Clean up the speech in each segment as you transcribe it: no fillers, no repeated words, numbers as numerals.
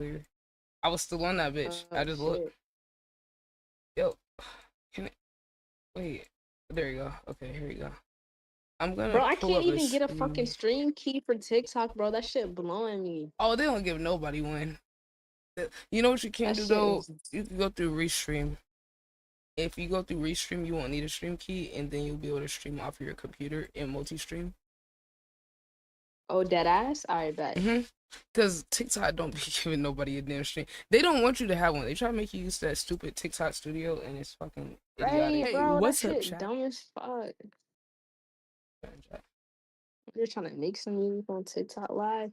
clear. I was still on that bitch. I Oh just looked. shit. Yo, can it wait? There you go. Okay, here you go. I'm gonna Bro, I pull can't up a even get a fucking stream. stream key for TikTok, bro. That shit blowing me. Oh, they don't give nobody one. You know what you can That do shit though? is. You can go through Restream. If you go through Restream, you won't need a stream key, and then you'll be able to stream off of your computer in multi-stream. Oh, dead ass. Alright, bet. Because TikTok don't be giving nobody a damn stream. They don't want you to have one. They try to make you use that stupid TikTok studio, and it's fucking idiotic. Right, Hey, bro. That what's up, shit chat? dumb as fuck. You're trying to make some music on TikTok live.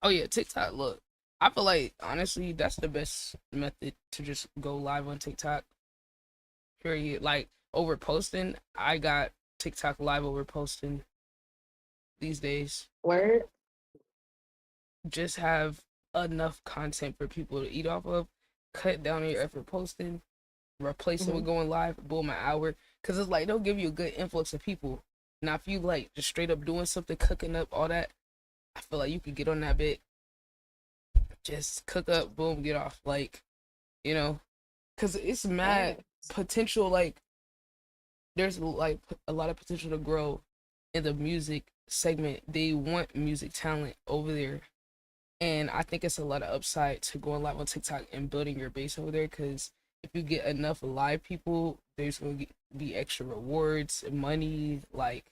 Oh yeah, TikTok. Look, I feel like honestly, that's the best method to just go live on TikTok. Period. Like over posting, I got TikTok live over posting these days. Word. Just have enough content for people to eat off of. Cut down your effort posting. Replace it Mm-hmm. with going live. Boom, an hour. Cause it's like they'll give you a good influx of people. Now if you like just straight up doing something, cooking up all that, I feel like you could get on that bit. Just cook up, boom, get off. Like, you know, cause it's mad Facts. potential. Like there's like a lot of potential to grow in the music segment. They want music talent over there, and I think it's a lot of upside to going live on TikTok and building your base over there. Because if you get enough live people, there's going to be extra rewards, money, like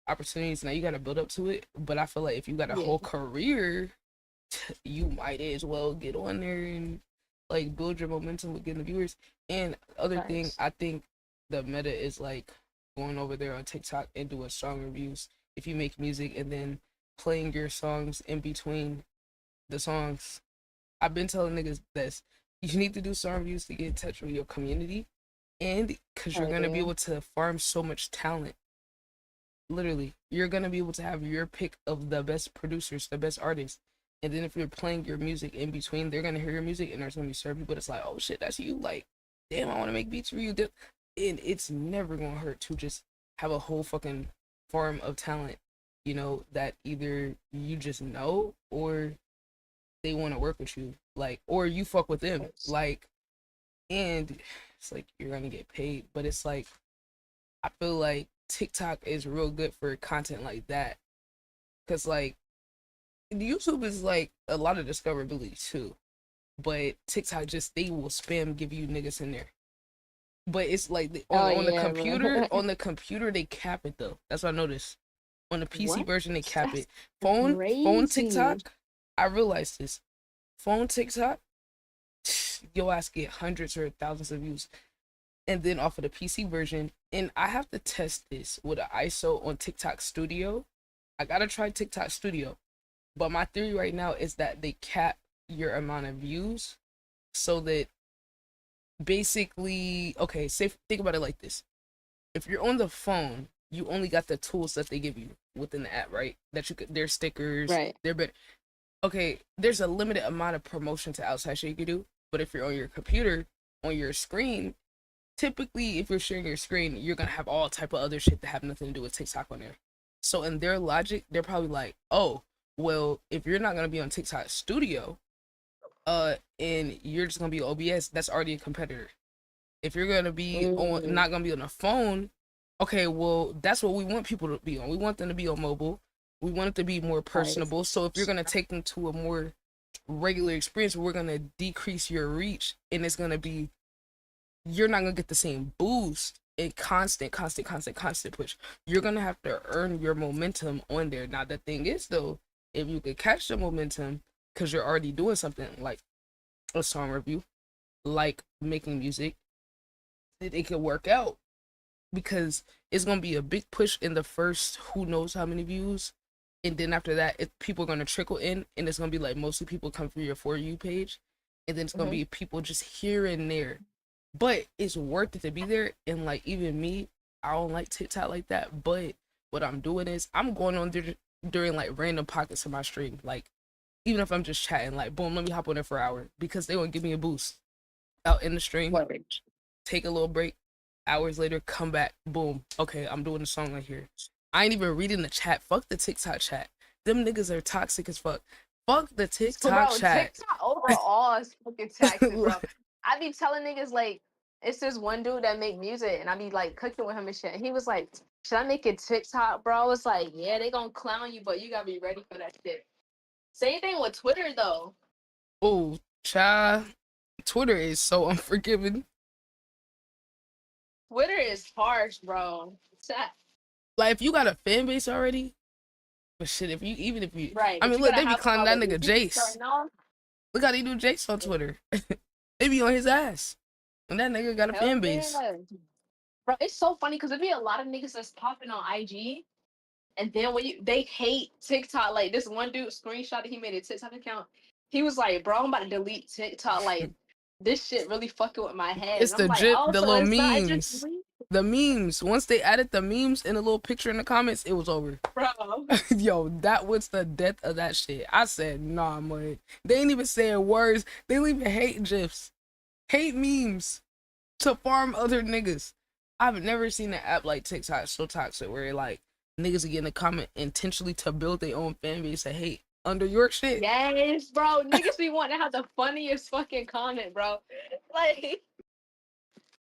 opportunities. Now you got to build up to it, but I feel like if you got a Yeah. whole career, you might as well get on there and like build your momentum with getting the viewers. And other thing, Facts. I think the meta is like going over there on TikTok and doing song reviews. If you make music and then playing your songs in between the songs. I've been telling niggas this. You need to do song reviews to get in touch with your community, and because you're Hell gonna be yeah. able to farm so much talent. Literally, you're gonna be able to have your pick of the best producers, the best artists, and then if you're playing your music in between, they're gonna hear your music and there's gonna be certain people that's like, oh shit, that's you. Like, damn, I want to make beats for you. And it's never gonna hurt to just have a whole fucking farm of talent, that either you just know or they want to work with you, like, or you fuck with them, Facts. like, and it's like you're gonna get paid, but it's like I feel like TikTok is real good for content like that, because like YouTube is like a lot of discoverability too, but TikTok just they will spam give you niggas in there, but it's like Oh on the yeah, bro. computer they cap it though. That's what I noticed. On the PC What? version they cap That's it. Phone crazy. TikTok, I realized this. Phone TikTok, your ass get hundreds or thousands of views. And then off of the PC version, and I have to test this with an ISO on TikTok Studio. I gotta try TikTok Studio. But my theory right now is that they cap your amount of views so that basically, okay, say think about it like this. If you're on the phone, you only got the tools that they give you within the app, right? That you could, their stickers, Right. they're better. Okay, there's a limited amount of promotion to outside shit you can do. But if you're on your computer, on your screen, typically if you're sharing your screen, you're gonna have all type of other shit that have nothing to do with TikTok on there. So in their logic, they're probably like, oh, well, if you're not gonna be on TikTok Studio, and you're just gonna be OBS, that's already a competitor. If you're gonna be on, Mm, not gonna be on a phone, okay, well, that's what we want people to be on. We want them to be on mobile. We want it to be more right. personable. So if you're gonna take them to a more regular experience, we're gonna decrease your reach, and it's gonna be you're not gonna get the same boost and constant push. You're gonna have to earn your momentum on there. Now the thing is though, if you could catch the momentum because you're already doing something like a song review, like making music, it could work out because it's gonna be a big push in the first who knows how many views, and then after that, people are gonna trickle in, and it's gonna be like mostly people come through your For You page, and then it's gonna Mm-hmm. be people just here and there, but it's worth it to be there. And like even me, I don't like TikTok like that, but what I'm doing is I'm going on there during like random pockets of my stream, like even if I'm just chatting, like boom, let me hop on there for an hour because they want to give me a boost out in the stream, Word. take a little break, hours later, come back, boom. Okay, I'm doing a song right here. I ain't even reading the chat. Fuck the TikTok chat. Them niggas are toxic as fuck. Fuck the So, TikTok bro, chat. TikTok overall is fucking taxing, bro. I be telling niggas like, it's this one dude that make music, and I be like cooking with him and shit. And he was like, "Should I make a TikTok, bro?" I was like, "Yeah, they gonna clown you, but you gotta be ready for that shit." Same thing with Twitter though. Oh, child. Twitter is so unforgiving. Twitter is harsh, bro. Like, if you got a fan base already, but shit, even if you, Right, I but mean, you look, gotta they be have a clowning that following. nigga If you Jace. starting off, Look how they do Jace on Twitter. They be on his ass. And that nigga got a hell fan yeah, base. bro. It's so funny because there be a lot of niggas that's popping on IG. And then when they hate TikTok, like this one dude screenshot he made a TikTok account. He was like, "Bro, I'm about to delete TikTok. Like this shit really fucking with my head." It's And I'm the like, drip, "Oh, the so little it's not just memes. me, The memes. Once they added the memes in a little picture in the comments, it was over. bro." Yo, that was the death of that shit. I said, nah, man. They ain't even saying words. They leaving hate gifs, hate memes to farm other niggas. I've never seen an app like TikTok so toxic where like niggas get in a comment intentionally to build their own fan base of hate under your shit. Yes, bro. Niggas be wanting to have the funniest fucking comment, bro. Like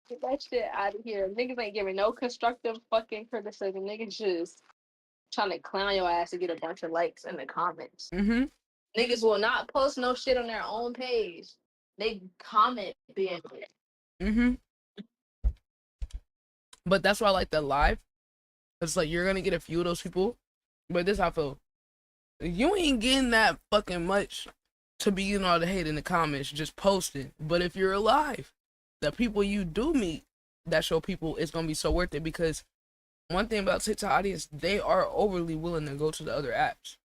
get that shit out of here. Niggas ain't giving no constructive fucking criticism. Niggas just trying to clown your ass to get a bunch of likes in the comments. Mm-hmm. Niggas will not post no shit on their own page. They comment being Mm-hmm. But that's why I like the live. It's like you're gonna get a few of those people. But this how I feel. You ain't getting that fucking much to be getting all the hate in the comments, just posting. But if you're alive, the people you do meet that show people, it's gonna be so worth it because one thing about TikTok audience, they are overly willing to go to the other apps.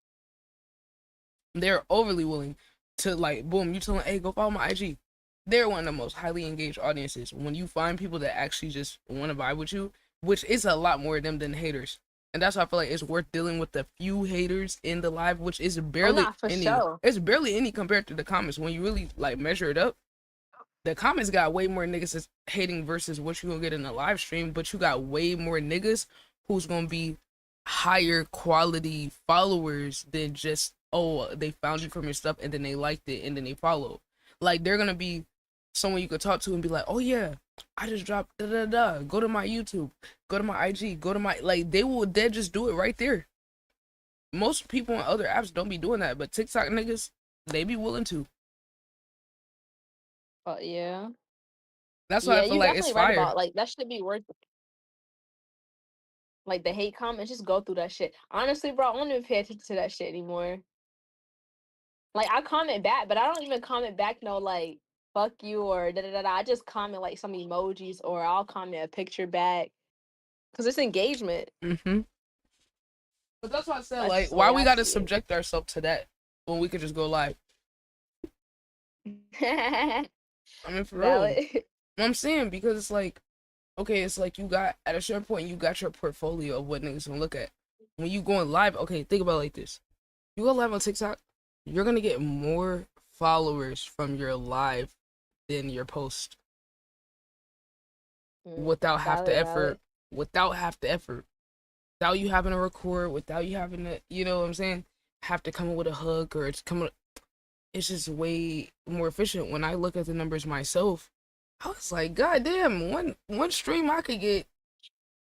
They're overly willing to like, boom, you tell them, hey, go follow my IG. They're one of the most highly engaged audiences. When you find people that actually just want to vibe with you, which is a lot more of them than haters. And that's why I feel like it's worth dealing with the few haters in the live, which is barely not for any. sure. It's barely any compared to the comments. When you really like measure it up, the comments got way more niggas that's hating versus what you gonna get in the live stream, but you got way more niggas who's gonna be higher quality followers than just, oh, they found you from your stuff and then they liked it and then they followed. Like they're gonna be someone you could talk to and be like, oh yeah, I just dropped da da da. Go to my YouTube, go to my IG, go to my, like they just do it right there. Most people on other apps don't be doing that, but TikTok niggas, they be willing to. But yeah. That's why I Yeah, feel you like it's definitely right fire. about like that should be worth it. Like the hate comments, just go through that shit. Honestly, bro, I don't even pay attention to that shit anymore. Like I comment back, but I don't even comment back no like fuck you or da da da da. I just comment like some emojis or I'll comment a picture back. Cause it's engagement. Mm-hmm. But that's why I said, That's like, just the why way we I gotta see subject ourselves to that when we could just go live? it. I mean, for real. Valid. I'm saying because it's like, okay, it's like you got at a certain point you got your portfolio of what niggas gonna look at. When you going live, okay, think about it like this: you go live on TikTok, you're gonna get more followers from your live than your post without half the Valid, effort, valid. without half the effort, without you having to record, without you having to, you know what I'm saying, have to come up with a hook or it's coming. It's just way more efficient. When I look at the numbers myself, I was like, God damn, one stream I could get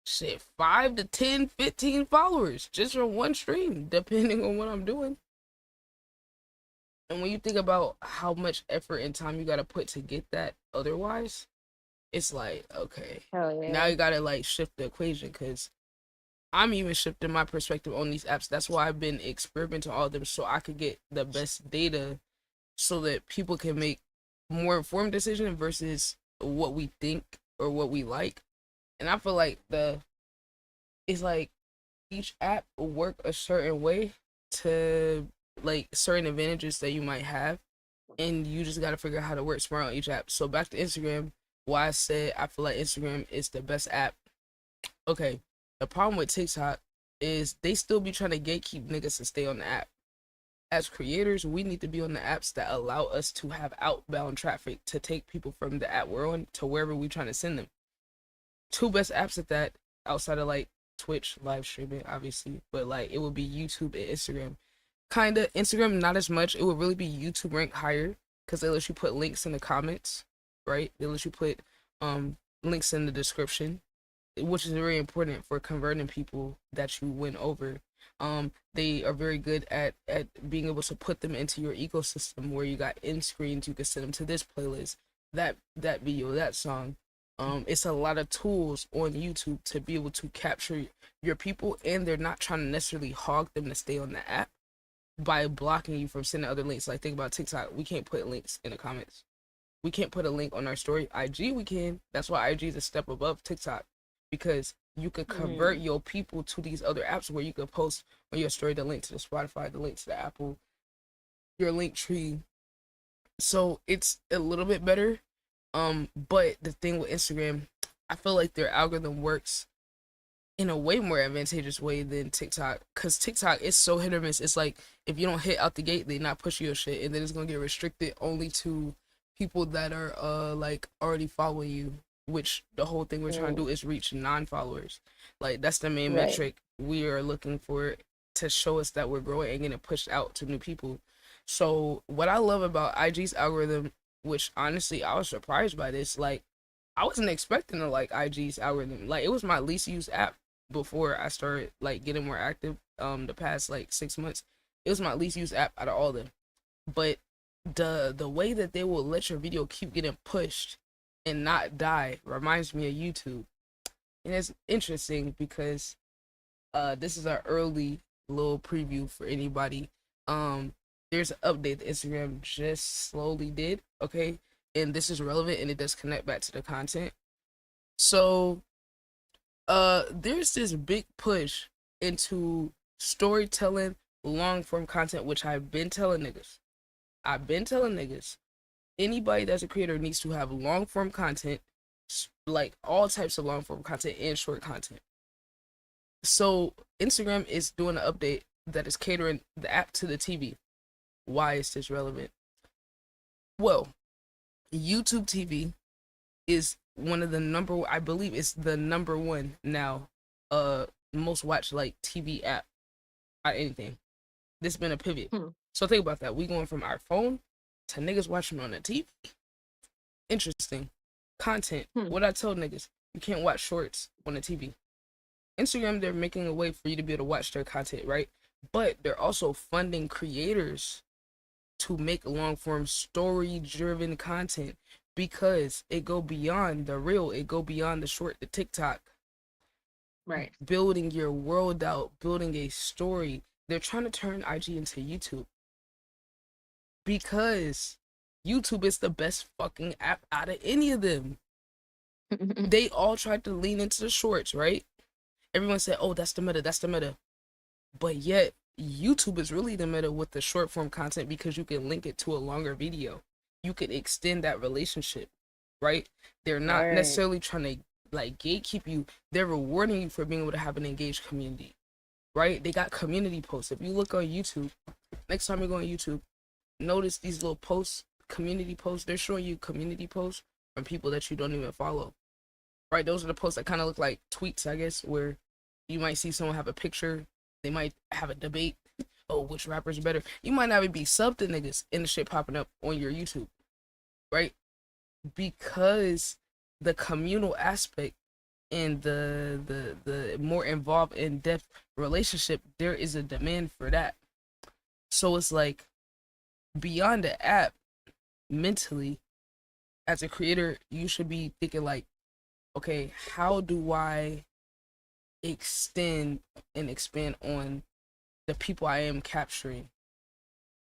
shit 5 to 10, 15 followers just from one stream, depending on what I'm doing. And when you think about how much effort and time you gotta put to get that otherwise, it's like, okay, Hell now yeah. you gotta like shift the equation because I'm even shifting my perspective on these apps. That's why I've been experimenting all of them so I could get the best data so that people can make more informed decision versus what we think or what we like. And I feel like it's like each app will work a certain way to like certain advantages that you might have, and you just got to figure out how to work smart on each app. So back to Instagram, why I said I feel like Instagram is the best app. Okay, the problem with TikTok is they still be trying to gatekeep niggas to stay on the app. As creators, we need to be on the apps that allow us to have outbound traffic to take people from the app we're on to wherever we're trying to send them. Two best apps at that, outside of like Twitch live streaming, obviously, but like it would be YouTube and Instagram. Kind of. Instagram, not as much. It would really be YouTube rank higher because they let you put links in the comments, right? They let you put links in the description, which is very important for converting people that you win over. They are very good at being able to put them into your ecosystem where you got end screens. You can send them to this playlist, that video, that song. It's a lot of tools on YouTube to be able to capture your people, and they're not trying to necessarily hog them to stay on the app by blocking you from sending other links. Like, think about TikTok. We can't put links in the comments. We can't put a link on our story. IG we can. That's why IG is a step above TikTok, because you could convert your people to these other apps where you could post on your story the link to the Spotify, the link to the Apple, your link tree. So it's a little bit better. But the thing with Instagram, I feel like their algorithm works in a way more advantageous way than TikTok, because TikTok is so hit or miss. It's like if you don't hit out the gate, they not push your shit, and then it's gonna get restricted only to people that are like already following you. Which the whole thing we're trying to do is reach non-followers. Like that's the main Right. metric we are looking for to show us that we're growing and getting pushed out to new people. So what I love about IG's algorithm, which honestly I was surprised by this, like I wasn't expecting to like IG's algorithm. Like it was my least used app before I started like getting more active the past like 6 months. It was my least used app out of all of them. But the way that they will let your video keep getting pushed and not die reminds me of YouTube. And it's interesting because this is our early little preview for anybody. There's an update that Instagram just slowly did, okay? And this is relevant and it does connect back to the content. So there's this big push into storytelling, long form content, which I've been telling niggas. Anybody that's a creator needs to have long form content, like all types of long form content and short content. So Instagram is doing an update that is catering the app to the TV. Why is this relevant? Well, YouTube TV is one of the I believe it's the number one now, most watched like TV app out anything. This has been a pivot. So think about that. We going from our phone to niggas watching on the TV. Interesting. Content. What I told niggas, you can't watch shorts on the TV. Instagram, they're making a way for you to be able to watch their content, right? But they're also funding creators to make long form story driven content, because it go beyond the reel, it go beyond the short, the TikTok. Right. Building your world out, building a story. They're trying to turn IG into YouTube, because YouTube is the best fucking app out of any of them. They all tried to lean into the shorts, right? Everyone said, oh, that's the meta, that's the meta. But yet, YouTube is really the meta with the short form content, because you can link it to a longer video. You could extend that relationship, right? They're not necessarily trying to like gatekeep you. They're rewarding you for being able to have an engaged community, right? They got community posts. If you look on YouTube, next time you go on YouTube, notice these little posts, community posts. They're showing you community posts from people that you don't even follow, right? Those are the posts that kind of look like tweets, I guess, where you might see someone have a picture. They might have a debate. Oh, which rapper's better? You might not even be subbed to niggas and the shit popping up on your YouTube, right? Because the communal aspect and the more involved, in depth relationship, there is a demand for that. So it's like beyond the app, mentally, as a creator, you should be thinking like, okay, how do I extend and expand on the people I am capturing?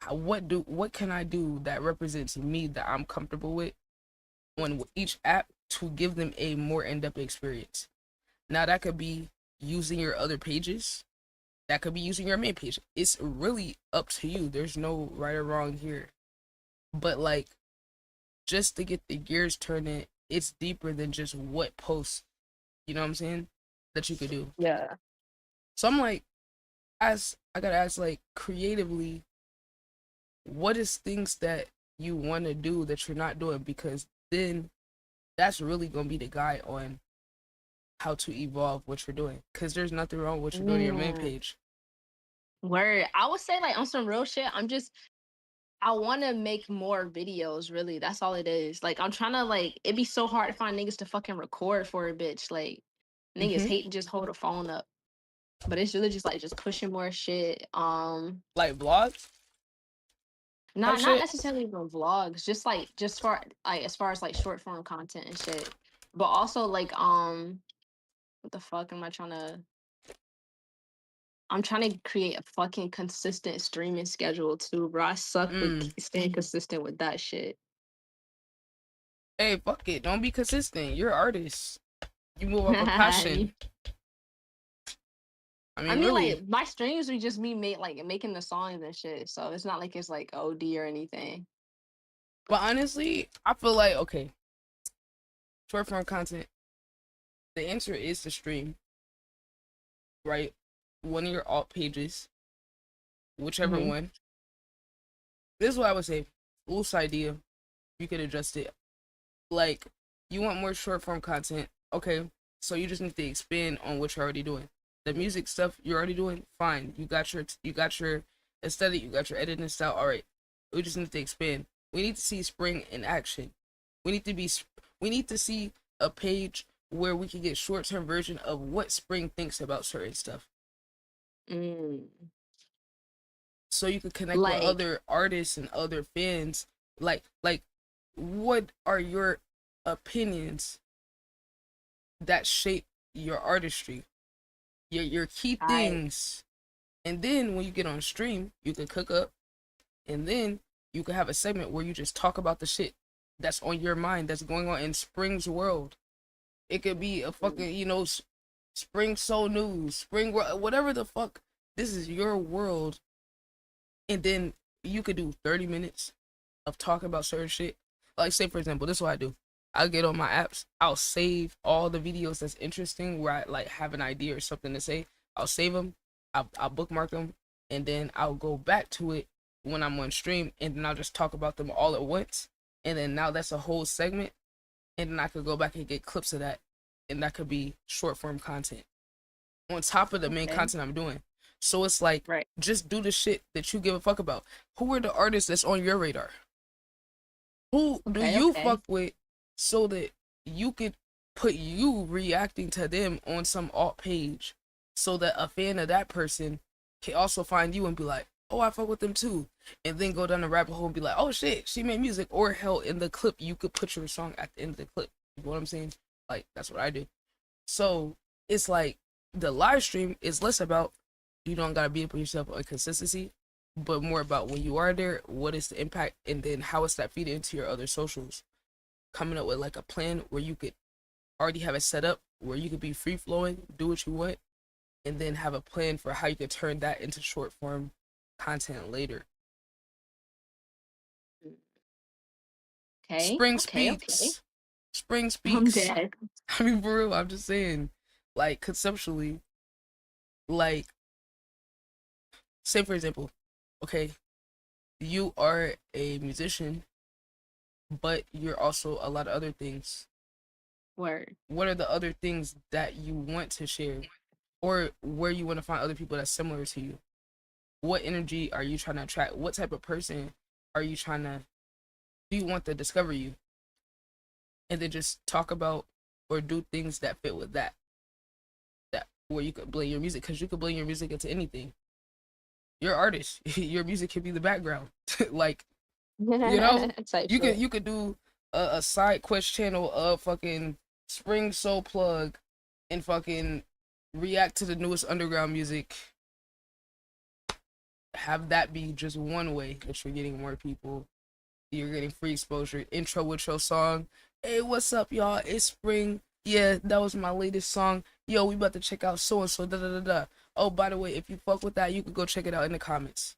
What can I do that represents me, that I'm comfortable with on each app, to give them a more in-depth experience? Now that could be using your other pages, that could be using your main page. It's really up to you. There's no right or wrong here. But like, just to get the gears turning, it's deeper than just what posts, you know what I'm saying, that you could do. Yeah. So I'm like, I gotta ask, like, creatively, what is things that you want to do that you're not doing? Because then that's really gonna be the guide on how to evolve what you're doing. Because there's nothing wrong with what you're doing on your main page. Word. I would say like on some real shit. I want to make more videos. Really, that's all it is. Like I'm trying to like. It'd be so hard to find niggas to fucking record for a bitch. Like niggas Mm-hmm. hate to just hold a phone up, but it's really just like just pushing more shit. Like vlogs type Not shit. necessarily even vlogs. Just for like as far as like short form content and shit. But also like what the fuck am I trying to? I'm trying to create a fucking consistent streaming schedule too, bro. I suck with Mm. staying consistent with that shit. Hey, fuck it. Don't be consistent. You're an artist. You move off a I passion. I mean, mean, really. like my streams would just me making the songs and shit. So it's not like it's like OD or anything. But honestly, I feel like okay, short form content. The answer is to stream, right? One of your alt pages, whichever Hmm. one. This is what I would say. Loose idea. You could adjust it. Like, you want more short form content. Okay, so you just need to expand on what you're already doing. The music stuff you're already doing, fine. You got your aesthetic, you got your editing style. All right, we just need to expand. We need to see spring in action. We need to be. We need to see a page where we can get short term version of what spring thinks about certain stuff, Mm. so you could connect with Like, other artists and other fans. Like, what are your opinions that shape your artistry, your key I things. And then when you get on stream, you can cook up, and then you can have a segment where you just talk about the shit that's on your mind, that's going on in Spring's world. It could be a fucking, Spring Soul News, Spring World, whatever the fuck. This is your world, and then you could do 30 minutes of talking about certain shit. Like, say for example, this is what I do. I'll get on my apps. I'll save all the videos that's interesting where I like have an idea or something to say. I'll save them. I'll bookmark them, and then I'll go back to it when I'm on stream, and then I'll just talk about them all at once. And then now that's a whole segment, and then I could go back and get clips of that, and that could be short form content on top of the main okay. content I'm doing. So it's like, Right. just do the shit that you give a fuck about. Who are the artists that's on your radar? Who do Okay. you Okay. fuck with so that you could put you reacting to them on some alt page so that a fan of that person can also find you and be like, oh, I fuck with them too. And then go down the rabbit hole and be like, oh shit, she made music. Or hell, in the clip, you could put your song at the end of the clip. You know what I'm saying? Like, that's what I do. So it's like the live stream is less about you don't gotta be up with yourself on consistency, but more about when you are there, what is the impact, and then how is that feeding into your other socials. Coming up with like a plan where you could already have it set up where you could be free flowing, do what you want, and then have a plan for how you could turn that into short form content later. Okay. Spring Okay. Okay. speaks. Spring I'm speaks. dead. I mean, for real, I'm just saying, like, conceptually, like, say for example, okay, you are a musician, but you're also a lot of other things. Word. What are the other things that you want to share, or where you want to find other people that's similar to you? What energy are you trying to attract? What type of person are you trying to, do you want to discover you? And then just talk about or do things that fit with that, that where you could blend your music, because you could blend your music into anything. You're an artist. Your music could be the background. Like, you know, Type you could shit. you could do a side quest channel of fucking Spring Soul Plug and fucking react to the newest underground music. Have that be just one way that you're getting more people. You're getting free exposure. Intro with your song. Hey, what's up, y'all? It's spring. Yeah, that was my latest song. Yo, we about to check out so and so. Da da da da. Oh, by the way, if you fuck with that, you could go check it out in the comments.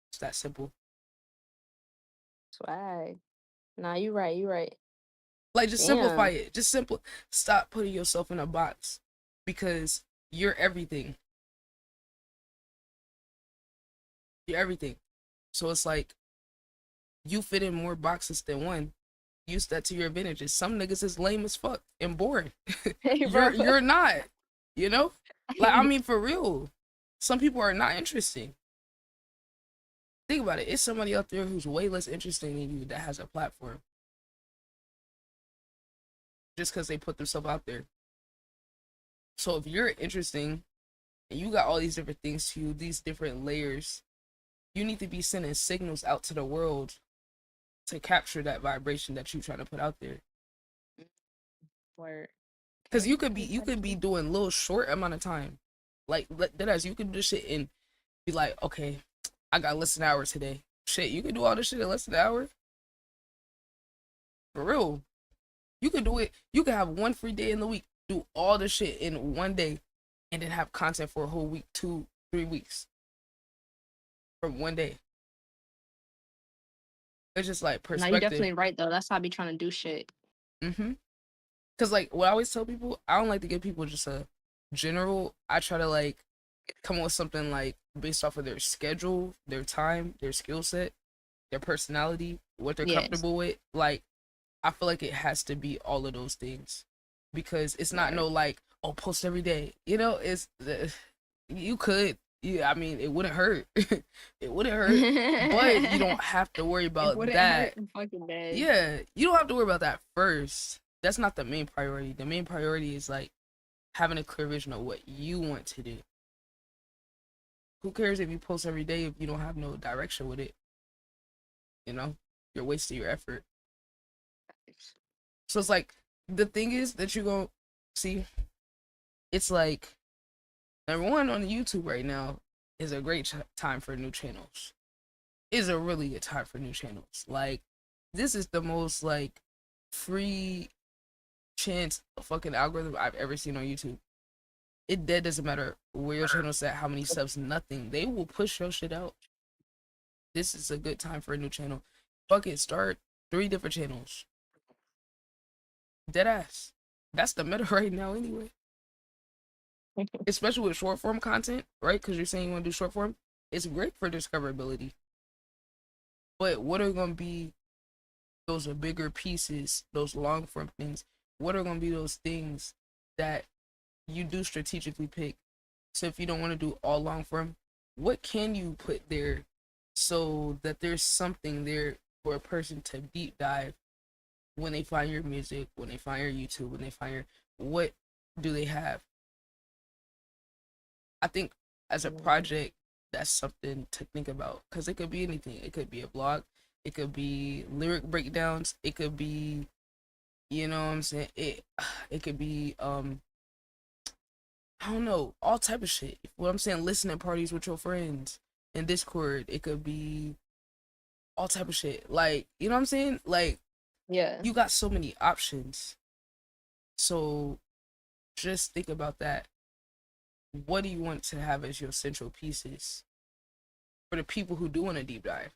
It's that simple. Swag. Nah, you right. You right. Like, just simplify Damn. it. Just simple. Stop putting yourself in a box because you're everything. You're everything. So it's like you fit in more boxes than one. Use that to your advantages. Some niggas is lame as fuck and boring. Hey, bro. You're not. You know? Like, I mean, for real. Some people are not interesting. think about it. It's somebody out there who's way less interesting than you that has a platform just because they put themselves out there. So if you're interesting and you got all these different things to you, these different layers, you need to be sending signals out to the world to capture that vibration that you're trying to put out there. Word. Because Okay. you could be doing little short amount of time, like that as you could do shit and be like, okay, I got less than an hour today. Shit, you can do all this shit in less than an hour. For real, you can do it. You can have one free day in the week, do all the shit in one day, and then have content for a whole week, 2, 3 weeks from one day. It's just like Now you're perspective. definitely right though. That's how I be trying to do shit. Mm-hmm. Because like what I always tell people, I don't like to give people just a general. I try to like come up with something like based off of their schedule, their time, their skill set, their personality, what they're Yes. comfortable with. Like I feel like it has to be all of those things because it's not Word. no like, oh, post every day. You know, it's you could. Yeah, I mean, it wouldn't hurt. It wouldn't hurt, but you don't have to worry It about wouldn't hurt. that. I'm fucking dead. Yeah, you don't have to worry about that first. That's not the main priority. The main priority is like having a clear vision of what you want to do. Who cares if you post every day if you don't have no direction with it? You know, you're wasting your effort. So it's like the thing is that you're gonna see. It's like number one on YouTube right now is a great time for new channels. Is a really good time for new channels. Like this is the most like free chance fucking algorithm I've ever seen on YouTube. It dead doesn't matter where your channel's at, how many subs, nothing. They will push your shit out. This is a good time for a new channel. Fuck it, start 3 different channels. Dead ass. That's the meta right now anyway. Especially with short form content, right? Because you're saying you want to do short form. It's great for discoverability. But what are going to be those bigger pieces, those long form things? What are going to be those things that you do strategically pick? So if you don't want to do all long form, what can you put there so that there's something there for a person to deep dive when they find your music, when they find your YouTube, when they find your what do they have? I think as a project, that's something to think about because it could be anything. It could be a blog, it could be lyric breakdowns, it could be, you know what I'm saying? It could be I don't know, all type of shit. What I'm saying, listening parties with your friends in Discord. It could be all type of shit. Like, you know what I'm saying? Like, Yeah. you got so many options. So just think about that. What do you want to have as your central pieces for the people who do want a deep dive?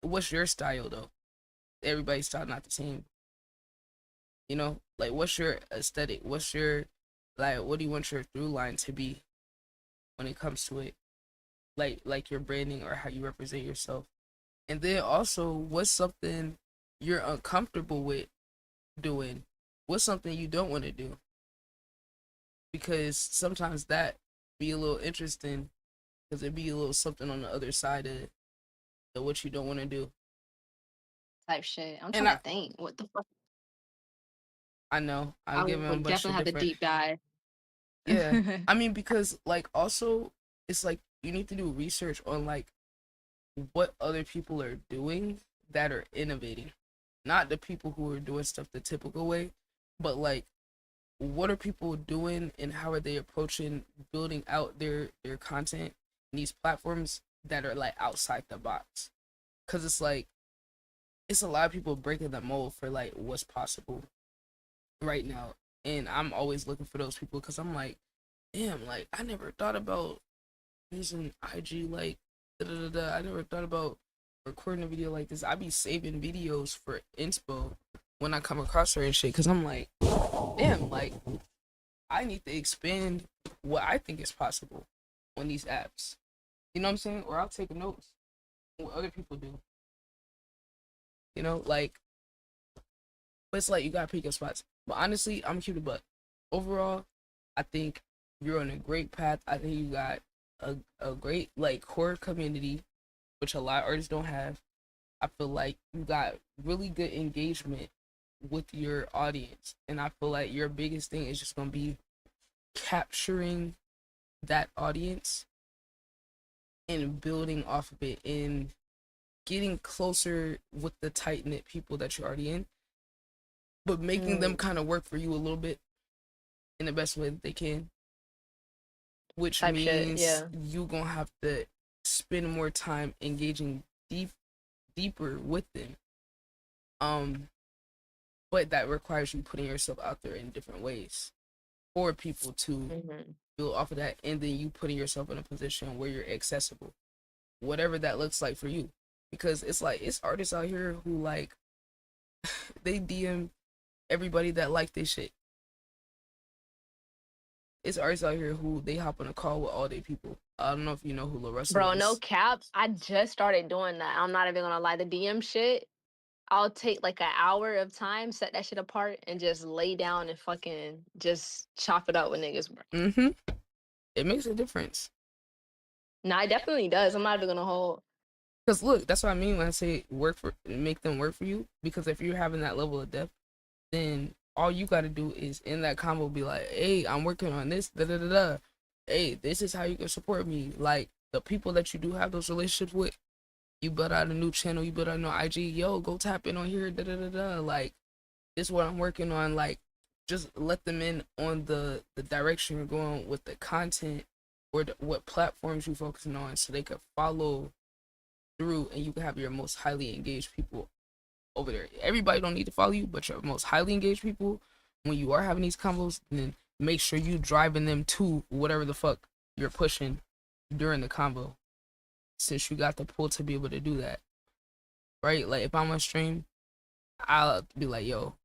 What's your style though? Everybody's style not the same. You know, like what's your aesthetic? What's your like? What do you want your through line to be when it comes to it? Like your branding or how you represent yourself. And then also, what's something you're uncomfortable with doing? What's something you don't want to do? Because sometimes that be a little interesting because it be a little something on the other side of what you don't want to do. Type shit. I'm And trying to think. What the fuck? I know I I'm giving a would bunch of definitely have to different. deep dive. Yeah, I mean because like also it's like you need to do research on like what other people are doing that are innovating, not the people who are doing stuff the typical way, but like what are people doing and how are they approaching building out their content in these platforms that are like outside the box, because it's like it's a lot of people breaking the mold for like what's possible right now, and I'm always looking for those people because I'm like, damn, like I never thought about using IG like da da da da. I never thought about recording a video like this. I be saving videos for inspo when I come across her and shit because I'm like, damn, like I need to expand what I think is possible on these apps. You know what I'm saying? Or I'll take notes on what other people do. You know, like, but it's like you gotta pick your spots. But honestly, I'm cute, but overall, I think you're on a great path. I think you got a great like core community, which a lot of artists don't have. I feel like you got really good engagement with your audience, and I feel like your biggest thing is just gonna be capturing that audience and building off of it and getting closer with the tight knit people that you're already in, but making them Mm, kind of work for you a little bit in the best way that they can, which type shit. means Yeah. you gonna have to spend more time engaging deeper with them. Um, but that requires you putting yourself out there in different ways for people to Hmm. build off of that, and then you putting yourself in a position where you're accessible, whatever that looks like for you. Because it's like it's artists out here who like they DM everybody that like this shit. It's artists out here who they hop on a call with all their people. I don't know if you know who La Russell Bro, no is. cap. I just started doing that. I'm not even gonna lie. The DM shit, I'll take like an hour of time, set that shit apart, and just lay down and fucking just chop it up with niggas, bro. Mm-hmm. It makes a difference. Nah, it definitely does. I'm not even gonna hold. Cause look, that's what I mean when I say work for make them work for you. Because if you're having that level of depth, then all you got to do is in that combo be like, hey, I'm working on this, da da da da. Hey, this is how you can support me. Like the people that you do have those relationships with, you build out a new channel, you build out a new IG, yo, go tap in on here, da da da da. Like this is what I'm working on. Like just let them in on the direction you're going with the content or what platforms you're focusing on, so they could follow through and you can have your most highly engaged people over there. Everybody don't need to follow you, but your most highly engaged people, when you are having these combos, then make sure you driving them to whatever the fuck you're pushing during the combo. Since you got the pull to be able to do that. Right? Like if I'm on stream, I'll be like, yo,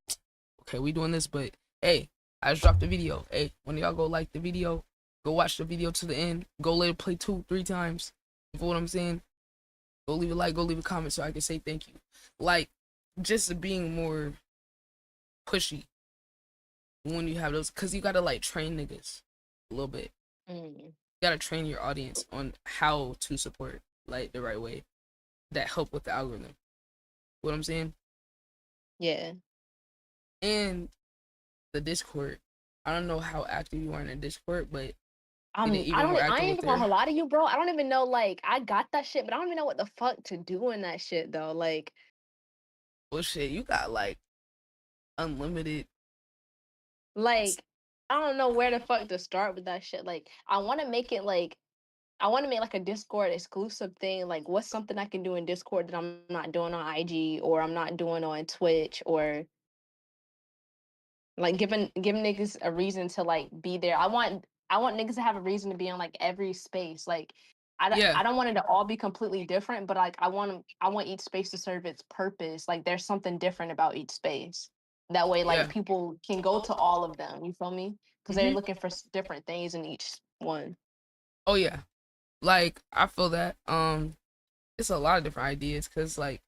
okay, we doing this, but hey, I just dropped the video. Hey, when y'all go like the video, go watch the video to the end, go let it play 2-3 times. You feel what I'm saying? Go leave a like, go leave a comment so I can say thank you. Like, just being more pushy when you have those, because you gotta like train niggas a little bit. Mm, You gotta train your audience on how to support like the right way that help with the algorithm. What I'm saying? yeah. And the Discord. I don't know how active you are in the Discord, but getting I even don't. more I active ain't with even gonna there. lie to you, bro. I don't even know. Like, I got that shit, but I don't even know what the fuck to do in that shit though. Like, Well, shit, you got like unlimited. like I don't know where the fuck to start with that shit. Like, I want to make it like I want to make like a Discord exclusive thing. Like, what's something I can do in Discord that I'm not doing on IG or I'm not doing on Twitch or like giving niggas a reason to like be there. I want niggas to have a reason to be on like every space. Like Yeah, I don't want it to all be completely different, but like I want each space to serve its purpose. Like there's something different about each space. That way, like yeah. people can go to all of them. You feel me? Because they're Hmm. looking for different things in each one. Oh yeah. Like I feel that. It's a lot of different ideas because like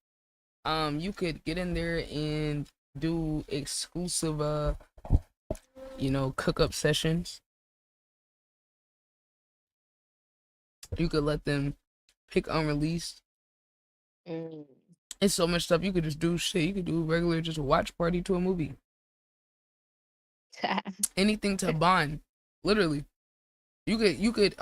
you could get in there and do exclusive cook up sessions. You could let them pick unreleased. Mm. It's so much stuff you could just do. Shit, you could do regular just watch party to a movie. Anything to bond. Literally. You could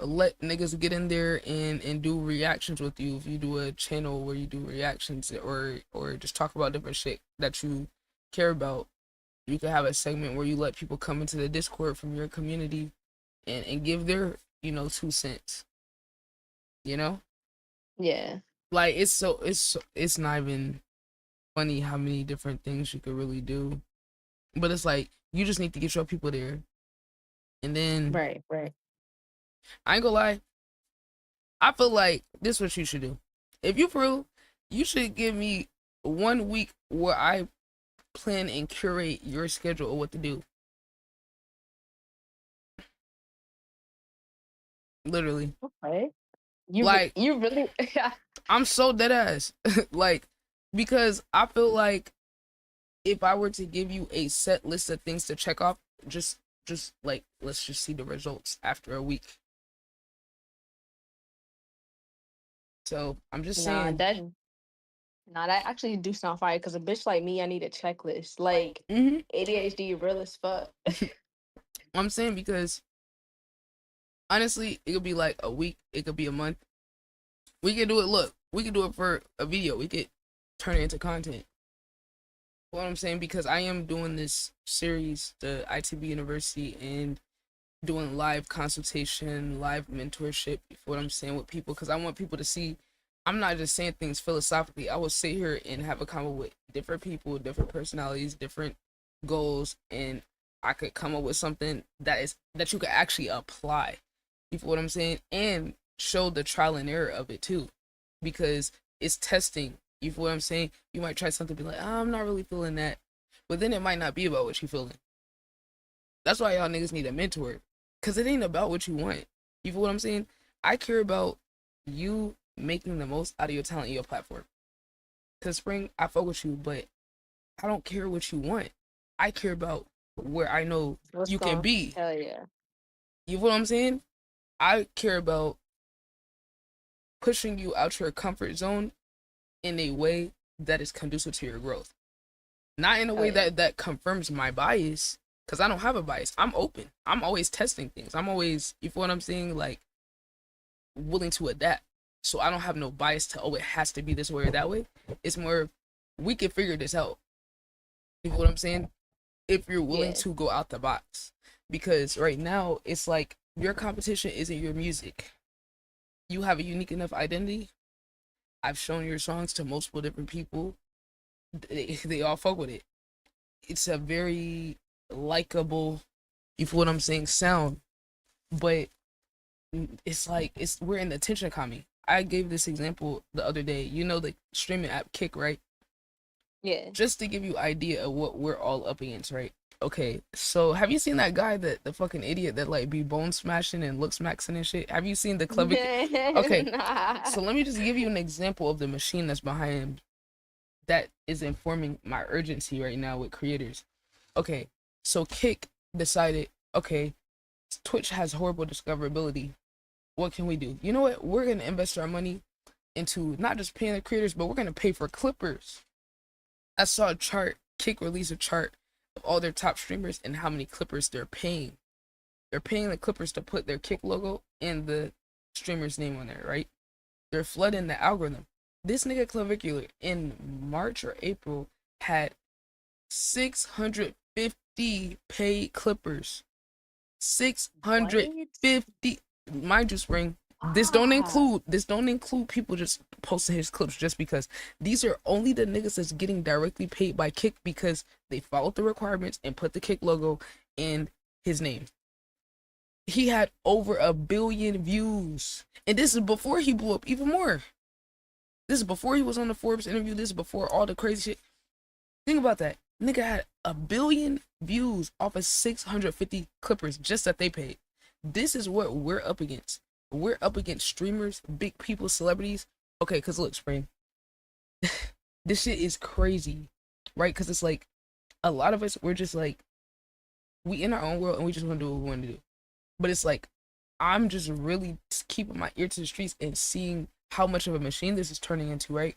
let niggas get in there and do reactions with you if you do a channel where you do reactions or just talk about different shit that you care about. You could have a segment where you let people come into the Discord from your community and give their 2 cents. You know, Yeah. like it's not even funny how many different things you could really do. But it's like you just need to get your people there, and then Right. Right. I ain't gonna lie. I feel like this is what you should do. If you prove, you should give me 1 week where I plan and curate your schedule of what to do. Literally. Okay. Like You really I'm so dead ass. Like because I feel like if I were to give you a set list of things to check off, just just like, let's just see the results after a week. So I'm just Nah, saying. that actually do sound fire. Cause a bitch like me, I need a checklist. Like Hmm. ADHD real as fuck. I'm saying because honestly, it could be like a week, it could be a month. We can do it. Look, we can do it for a video. We could turn it into content. What I'm saying, because I am doing this series, the ITB University, and doing live consultation, live mentorship. What I'm saying with people, because I want people to see. I'm not just saying things philosophically. I will sit here and have a convo with different people, different personalities, different goals, and I could come up with something that you could actually apply. You feel what I'm saying? And show the trial and error of it too, because it's testing. You feel what I'm saying? You might try something, be like, oh, I'm not really feeling that, but then it might not be about what you're feeling. That's why y'all niggas need a mentor, cause it ain't about what you want. You feel what I'm saying? I care about you making the most out of your talent in your platform. Cause Spring, I fuck with you, but I don't care what you want. I care about where I know What's you can going? be. Hell yeah. You feel what I'm saying? I care about pushing you out your comfort zone in a way that is conducive to your growth. Not in a Hell way yeah. that confirms my bias, because I don't have a bias. I'm open. I'm always testing things. I'm always, you feel what I'm saying, like, willing to adapt. So I don't have no bias to, oh, it has to be this way or that way. It's more, we can figure this out. You feel what I'm saying? If you're willing Yeah. to go out the box. Because right now, it's like your competition isn't your music. You have a unique enough identity. I've shown your songs to multiple different people. They all fuck with it. It's a very likable, you feel what I'm saying, sound. But it's like, we're in the attention economy. I gave this example the other day. You know the streaming app Kick, right? Yeah. Just to give you idea of what we're all up against, right? Okay, so have you seen that guy, that the fucking idiot that like be bone smashing and look smacking and shit? Have you seen the clever? Okay, Nah. so let me just give you an example of the machine that's behind him that is informing my urgency right now with creators. Okay, so Kick decided, okay, Twitch has horrible discoverability. What can we do? You know what? We're gonna invest our money into not just paying the creators, but we're gonna pay for clippers. I saw a chart. Kick released a chart of all their top streamers and how many clippers they're paying. They're paying the clippers to put their Kick logo and the streamer's name on there, right? They're flooding the algorithm. This nigga Clavicular in March or April had 650 paid clippers. What? 650. Mind you, Spring. Ah. This don't include people just posting his clips just because. These are only the niggas that's getting directly paid by Kick because they followed the requirements and put the Kick logo in his name. He had over 1 billion views. And this is before he blew up even more. This is before he was on the Forbes interview. This is before all the crazy shit. Think about that. Nigga had 1 billion views off of 650 clippers just that they paid. This is what we're up against. We're up against streamers, big people, celebrities. Okay, because look, Spring, this shit is crazy, right? Because it's like a lot of us, we're just like, we in our own world and we just want to do what we want to do. But it's like, I'm just really keeping my ear to the streets and seeing how much of a machine this is turning into, right?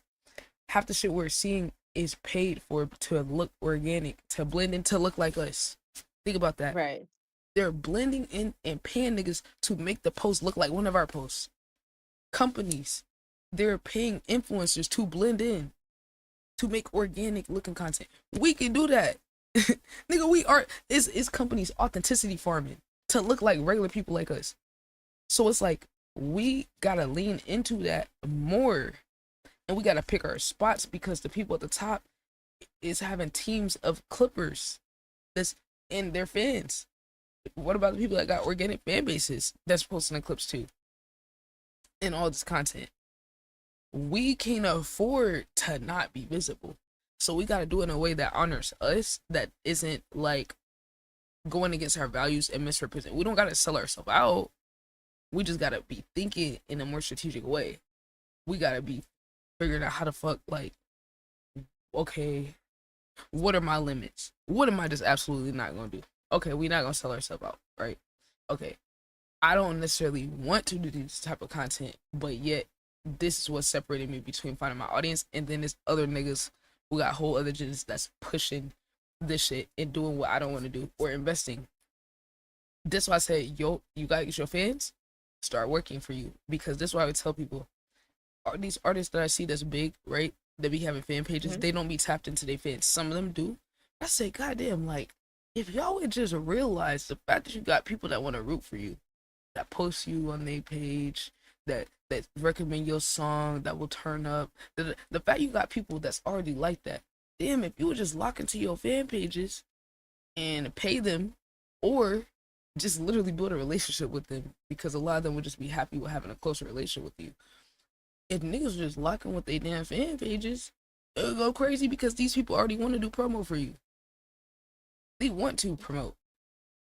Half the shit we're seeing is paid for to look organic, to blend in, to look like us. Think about that. Right. They're blending in and paying niggas to make the post look like one of our posts. Companies, they're paying influencers to blend in, to make organic looking content. We can do that. Nigga, we are, it's companies authenticity farming to look like regular people like us. So it's like, we gotta lean into that more. And we gotta pick our spots because the people at the top is having teams of clippers that's in their fans. What about the people that got organic fan bases that's posting the clips too? And all this content. We can't afford to not be visible. So we gotta do it in a way that honors us, that isn't like going against our values and misrepresent. We don't gotta sell ourselves out. We just gotta be thinking in a more strategic way. We gotta be figuring out how to fuck, like, okay, what are my limits? What am I just absolutely not gonna do? okay, we're not gonna sell ourselves out, right? Okay, I don't necessarily want to do this type of content, but yet this is what separated me between finding my audience and then there's other niggas who got whole other agendas that's pushing this shit and doing what I don't want to do or investing. This is why I say, yo, you gotta get your fans start working for you, because this is why I would tell people, these artists that I see that's big, right? They be having fan pages. Mhm. They don't be tapped into their fans. Some of them do. I say, goddamn, like, if y'all would just realize the fact that you got people that want to root for you, that post you on their page, that recommend your song, that will turn up. The fact you got people that's already like that. Damn, if you would just lock into your fan pages and pay them, or just literally build a relationship with them, because a lot of them would just be happy with having a closer relationship with you. If niggas just locking with their damn fan pages, it'll go crazy because these people already want to do promo for you. They want to promote.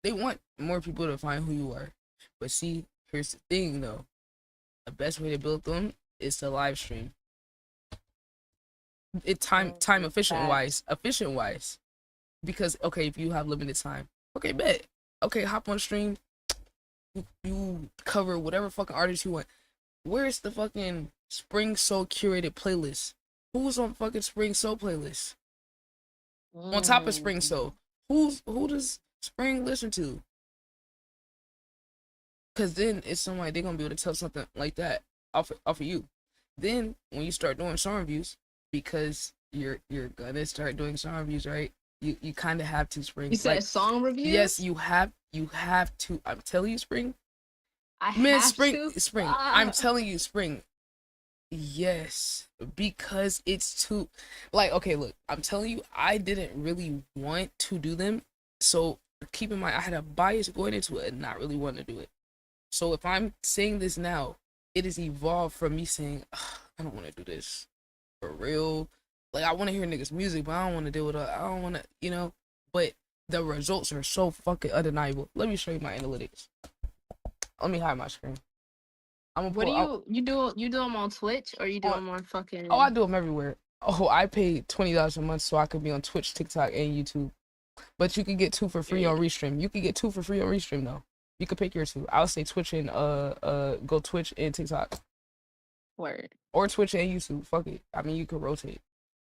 They want more people to find who you are. But see, here's the thing though. The best way to build them is to live stream. It time efficient wise. Because okay, if you have limited time, okay, bet. Okay, hop on stream. You cover whatever fucking artist you want. Where's the fucking Spring Soul curated playlist? Who's on fucking Spring Soul playlist? On top of Spring Soul, who does Spring listen to? Cause then it's somebody they're gonna be able to tell something like that off of you. Then when you start doing song reviews, because you're gonna start doing song reviews, right? You kind of have to, Spring. You said like, song reviews? Yes, you have to. I'm telling you, Spring. Man, Spring. I'm telling you, Spring. Yes, because it's too, like, okay, look, I'm telling you, I didn't really want to do them. So keep in mind, I had a bias going into it and not really wanting to do it. So if I'm saying this now, it has evolved from me saying, I don't want to do this for real. Like, I want to hear niggas' music, but I don't want to deal with it. I don't want to, but the results are so fucking undeniable. Let me show you my analytics. Let me hide my screen. I'm What gonna do you do them on Twitch or you do them on fucking? Oh, I do them everywhere. Oh, I paid $20 a month so I could be on Twitch, TikTok, and YouTube. But you can get 2 for free on Restream. You can get 2 for free on Restream though. You can pick your 2. I'll say Twitch and go Twitch and TikTok. Word. Or Twitch and YouTube. Fuck it. I mean, you can rotate.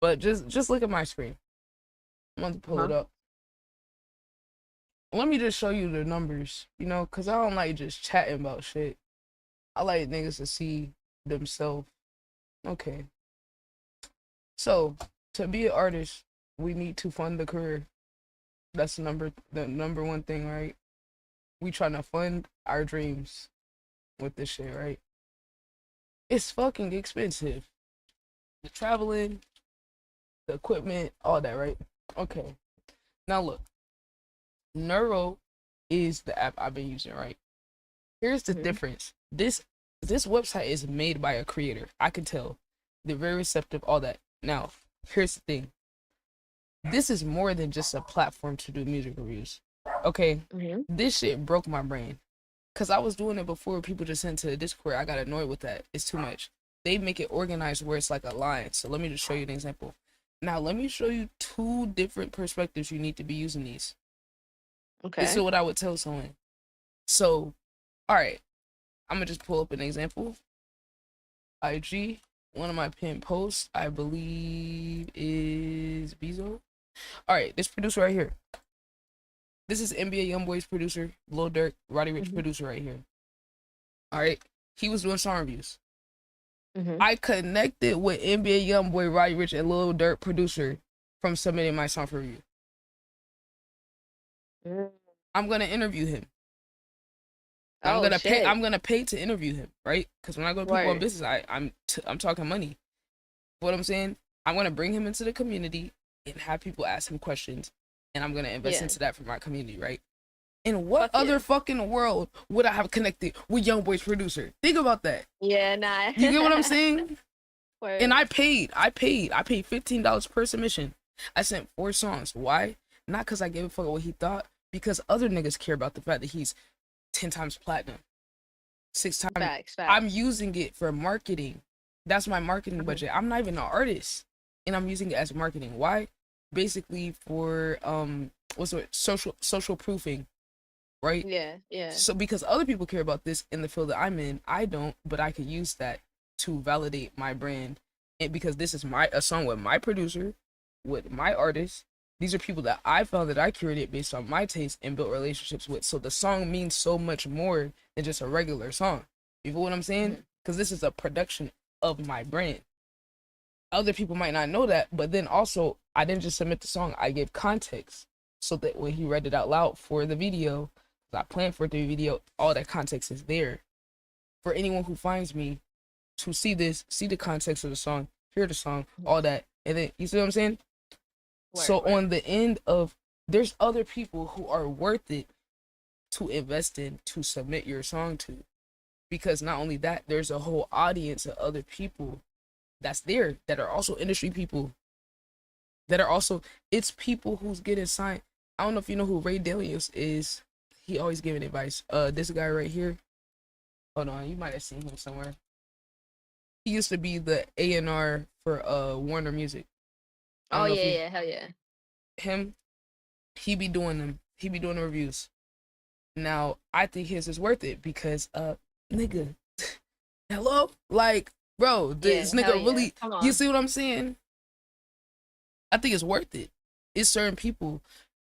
But just look at my screen. I'm going to pull it up. Let me just show you the numbers, because I don't like just chatting about shit. I like niggas to see themselves. Okay. So, to be an artist, we need to fund the career. That's the number one thing, right? We trying to fund our dreams with this shit, right? It's fucking expensive. The traveling, the equipment, all that, right? Okay. Now look. Neuro is the app I've been using, right? Here's the difference. This website is made by a creator. I can tell. They're very receptive, all that. Now, here's the thing. This is more than just a platform to do music reviews. Okay? This shit broke my brain. Because I was doing it before people just sent to the Discord. I got annoyed with that. It's too much. They make it organized where it's like a line. So let me just show you an example. Now, let me show you 2 different perspectives you need to be using these. Okay. This is what I would tell someone. So, all right. I'm going to just pull up an example. IG. One of my pinned posts, I believe, is Bezo. All right, this producer right here. This is NBA YoungBoy's producer, Lil Durk, Roddy Ricch producer right here. All right, he was doing song reviews. I connected with NBA YoungBoy, Roddy Ricch, and Lil Durk producer from submitting my song for review. I'm gonna interview him. I'm gonna pay to interview him, right? Because when I go to people on business, I'm talking money. What I'm saying, I'm gonna bring him into the community and have people ask him questions, and I'm gonna invest into that for my community, right? In what other fucking world would I have connected with YoungBoy's producer? Think about that. Yeah, nah. You get what I'm saying? Word. And I paid $15 per submission. I sent 4 songs. Why? Not because I gave a fuck what he thought, because other niggas care about the fact that he's 10 times platinum, 6 times. Facts. I'm using it for marketing. That's my marketing budget. I'm not even an artist, and I'm using it as marketing. Why? Basically for what's it, social proofing, right? Yeah, yeah. So because other people care about this in the field that I'm in, I don't, but I could use that to validate my brand. And because this is my a song with my producer, with my artist, these are people that I found that I curated based on my taste and built relationships with. So the song means so much more than just a regular song. You feel what I'm saying? Mhm. Because this is a production of my brand. Other people might not know that, but then also I didn't just submit the song, I gave context so that when he read it out loud for the video, I planned for the video, all that context is there for anyone who finds me to see this, see the context of the song, hear the song, all that, and then you see what I'm saying. Word, So word. on the end of, there's other people who are worth it to invest in, to submit your song to, because not only that, there's a whole audience of other people that's there that are also industry people, that are also, it's people who's getting signed. I don't know if you know who Ray Daniels is. He always giving advice. This guy right here. Hold on, you might have seen him somewhere. He used to be the A&R for Warner Music. I Oh don't know if yeah, you yeah, hell yeah. him. He be doing them. He be doing the reviews. Now I think his is worth it because nigga, hello, like bro, Yeah, this hell nigga yeah. really. Come You on. see what I'm saying? I think it's worth it. It's certain people.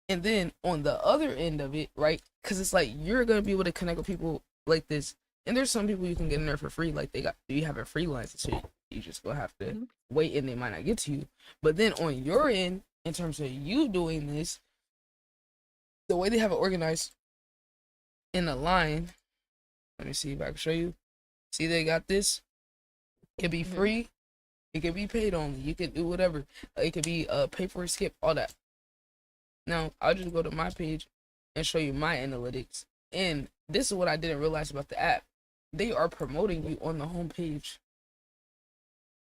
And then on the other end of it, right? Because it's like you're gonna be able to connect with people like this. And there's some people you can get in there for free, like you have a freelance and shit. You just gonna have to Mhm. wait, and they might not get to you. But then on your end, in terms of you doing this, the way they have it organized in a line. Let me see if I can show you. See, they got this. It can be Mhm. free. It can be paid only. You can do whatever. It can be pay for a skip, all that. Now, I'll just go to my page and show you my analytics. And this is what I didn't realize about the app. They are promoting you on the homepage.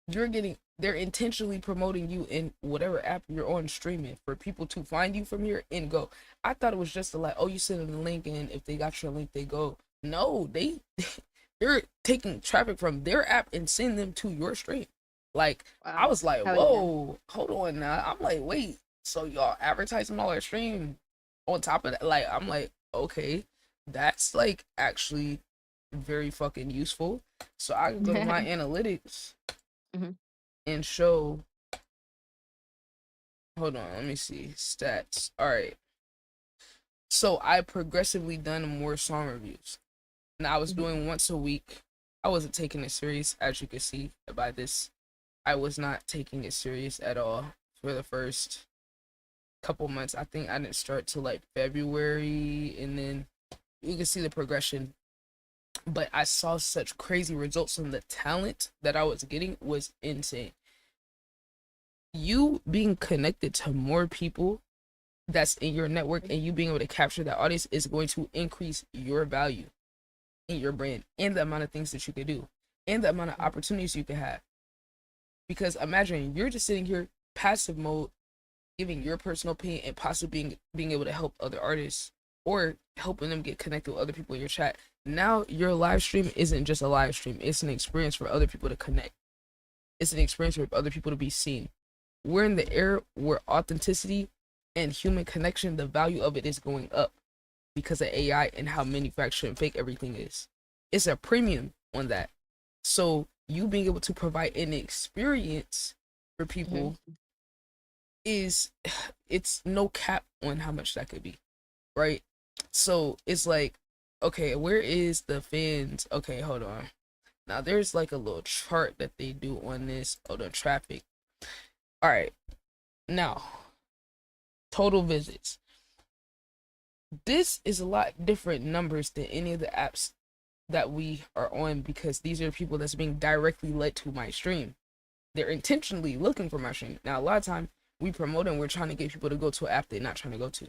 They're intentionally promoting you in whatever app you're on streaming for people to find you from here and go. I thought it was just like, oh, you send them the link and if they got your link, they go. No, they're taking traffic from their app and send them to your stream. Like, I Wow. was like, Hell yeah. whoa, hold on now. I'm like, wait, so y'all advertising all our stream on top of that? Like, I'm like, okay, that's like actually very fucking useful. So I can go to my analytics Mhm. and show. Hold on, let me see stats. All right, so I progressively done more song reviews. Now I was Mhm. doing once a week. I wasn't taking it serious, as you can see by this. I was not taking it serious at all for the first couple months. I think I didn't start till like February, and then you can see the progression. But I saw such crazy results from the talent that I was getting was insane. You being connected to more people that's in your network and you being able to capture that audience is going to increase your value in your brand and the amount of things that you can do and the amount of opportunities you can have. Because imagine you're just sitting here passive mode, giving your personal opinion and possibly being able to help other artists or helping them get connected with other people in your chat. Now your live stream isn't just a live stream, it's an experience for other people to connect. It's an experience for other people to be seen. We're in the era where authenticity and human connection, the value of it is going up because of AI and how manufactured and fake everything is. It's a premium on that. So you being able to provide an experience for people Mhm. is, it's no cap on how much that could be, right? So it's like, okay, where is the fans? Okay, hold on. Now there's like a little chart that they do on this. Oh, the traffic. All right. Now, total visits. This is a lot different numbers than any of the apps that we are on because these are people that's being directly led to my stream. They're intentionally looking for my stream. Now, a lot of time we promote and we're trying to get people to go to an app they're not trying to go to.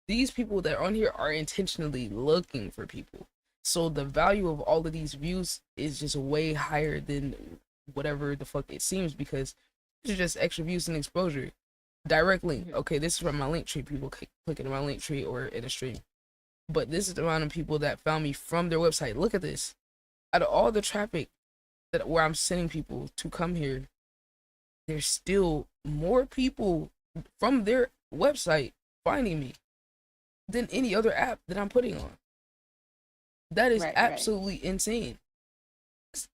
These people that are on here are intentionally looking for people. So the value of all of these views is just way higher than whatever the fuck it seems because it's just extra views and exposure. Direct link. Mhm. Okay, this is from my link tree. People clicking on my link tree or in a stream. But this is the amount of people that found me from their website. Look at this. Out of all the traffic that where I'm sending people to come here, there's still more people from their website finding me than any other app that I'm putting on. That is Right. absolutely insane.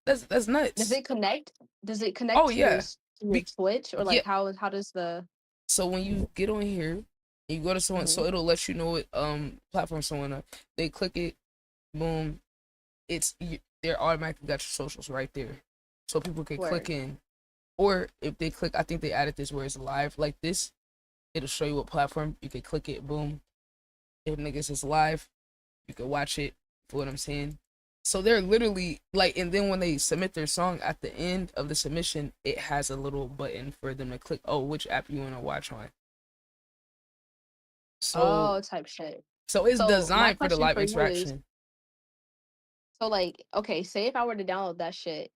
That's Does nuts. it connect? Does it Oh connect to yeah, your Be- Twitch, or yeah. like how does the So when you get on here, you go to someone, Mhm. so it'll let you know what platform someone on. They click it, boom. They're automatically got your socials right there, so people can click Word? in. Or if they click, I think they added this where it's live like this. It'll show you what platform you can click it. Boom. If niggas is live, you can watch it. For what I'm saying. So they're literally like, and then when they submit their song at the end of the submission, it has a little button for them to click. Oh, which app you want to watch on? So Oh, type shit. So it's So my designed for the question live for you is, interaction. so like, okay, say if I were to download that shit,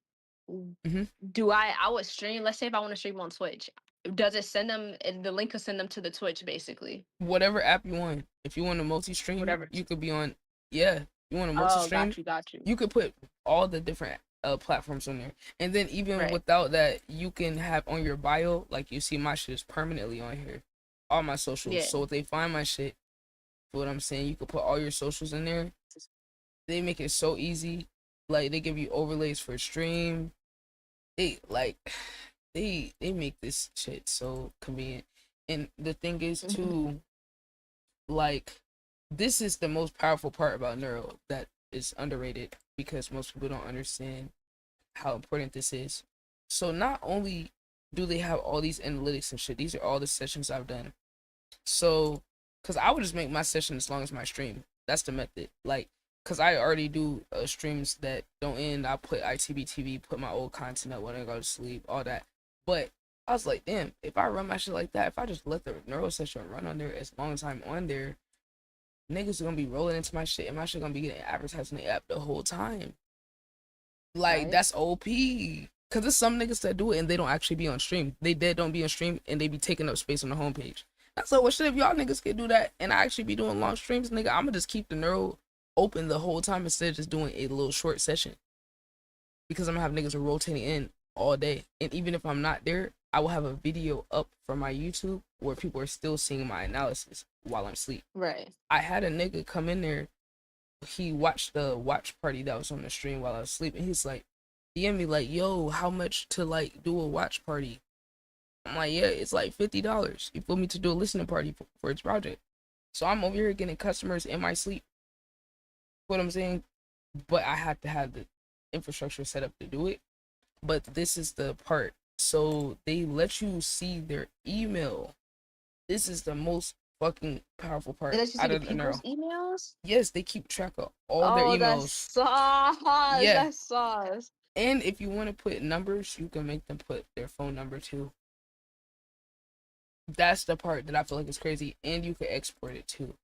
Hmm. do I would stream, let's say if I want to stream on Twitch, does it send them, the link will send them to the Twitch basically? Whatever app you want. If you want a multi-stream, Whatever. you could be on. Yeah, you want a Oh, multi-stream, got you. you could put all the different platforms on there. And then even Right. without that, you can have on your bio, like you see my shit is permanently on here, all my socials. Yeah. So if they find my shit, what I'm saying, you could put all your socials in there. They make it so easy. Like they give you overlays for stream. They like they make this shit so convenient. And the thing is Hmm. too, like this is the most powerful part about neuro that is underrated because most people don't understand how important this is. So not only do they have all these analytics and shit, these are all the sessions I've done. So, cause I would just make my session as long as my stream. That's the method. Like, cause I already do streams that don't end. I put ITB TV, put my old content up when I go to sleep, all that. But I was like, damn, if I run my shit like that, if I just let the neuro session run on there as long as I'm on there, niggas are gonna be rolling into my shit, and my shit gonna be getting advertised in the app the whole time. Like Right. that's OP. Cause there's some niggas that do it and they don't actually be on stream. They dead don't be on stream and they be taking up space on the homepage. That's like, well, shit, if y'all niggas could do that and I actually be doing long streams, nigga, I'ma just keep the neuro open the whole time instead of just doing a little short session. Because I'm gonna have niggas rotating in all day. And even if I'm not there, I will have a video up from my YouTube where people are still seeing my analysis while I'm asleep. Right. I had a nigga come in there, he watched the watch party that was on the stream while I was sleeping. He's like, DM me like, yo, how much to like do a watch party? I'm like, yeah, it's like $50. You feel me, to do a listening party for its project. So I'm over here getting customers in my sleep. What I'm saying, but I have to have the infrastructure set up to do it. But this is the part. So they let you see their email. This is the most fucking powerful They part let you see out the of the people's neural. emails? Yes, they keep track of all their Oh, that's emails. sauce. Yeah. That's sauce. And if you want to put numbers, you can make them put their phone number too. That's the part that I feel like is crazy. And you can export it too.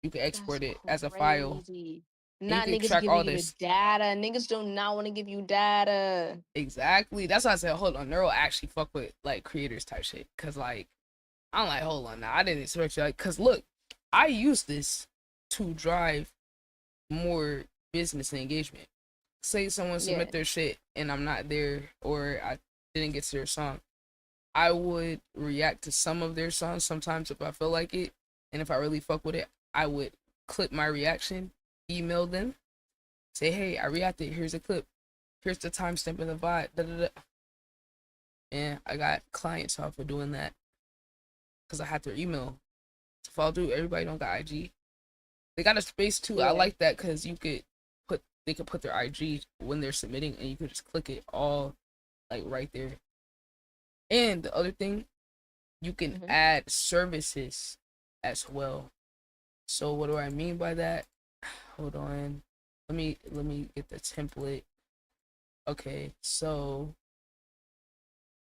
You can That's export it as a file. crazy. And you Not can niggas track giving all you the this. data. Niggas do not want to give you data. Exactly. That's why I said, hold on, Neural actually fuck with like creators type shit. Cause like, I'm like, hold on now. I didn't expect you, like, cause look, I use this to drive more business and engagement. Say someone Yeah. submit their shit and I'm not there or I didn't get to their song. I would react to some of their songs sometimes if I feel like it. And if I really fuck with it, I would clip my reaction, email them, say, hey, I reacted. Here's a clip. Here's the timestamp and the vibe. Da, da, da. And I got clients off for doing that because I had their email to follow through. Everybody don't got IG. They got a space too. I Yeah. like that because they could put their IG when they're submitting and you could just click it all like right there. And the other thing, you can Hmm. add services as well. So what do I mean by that? Hold on. Let me get the template. Okay, so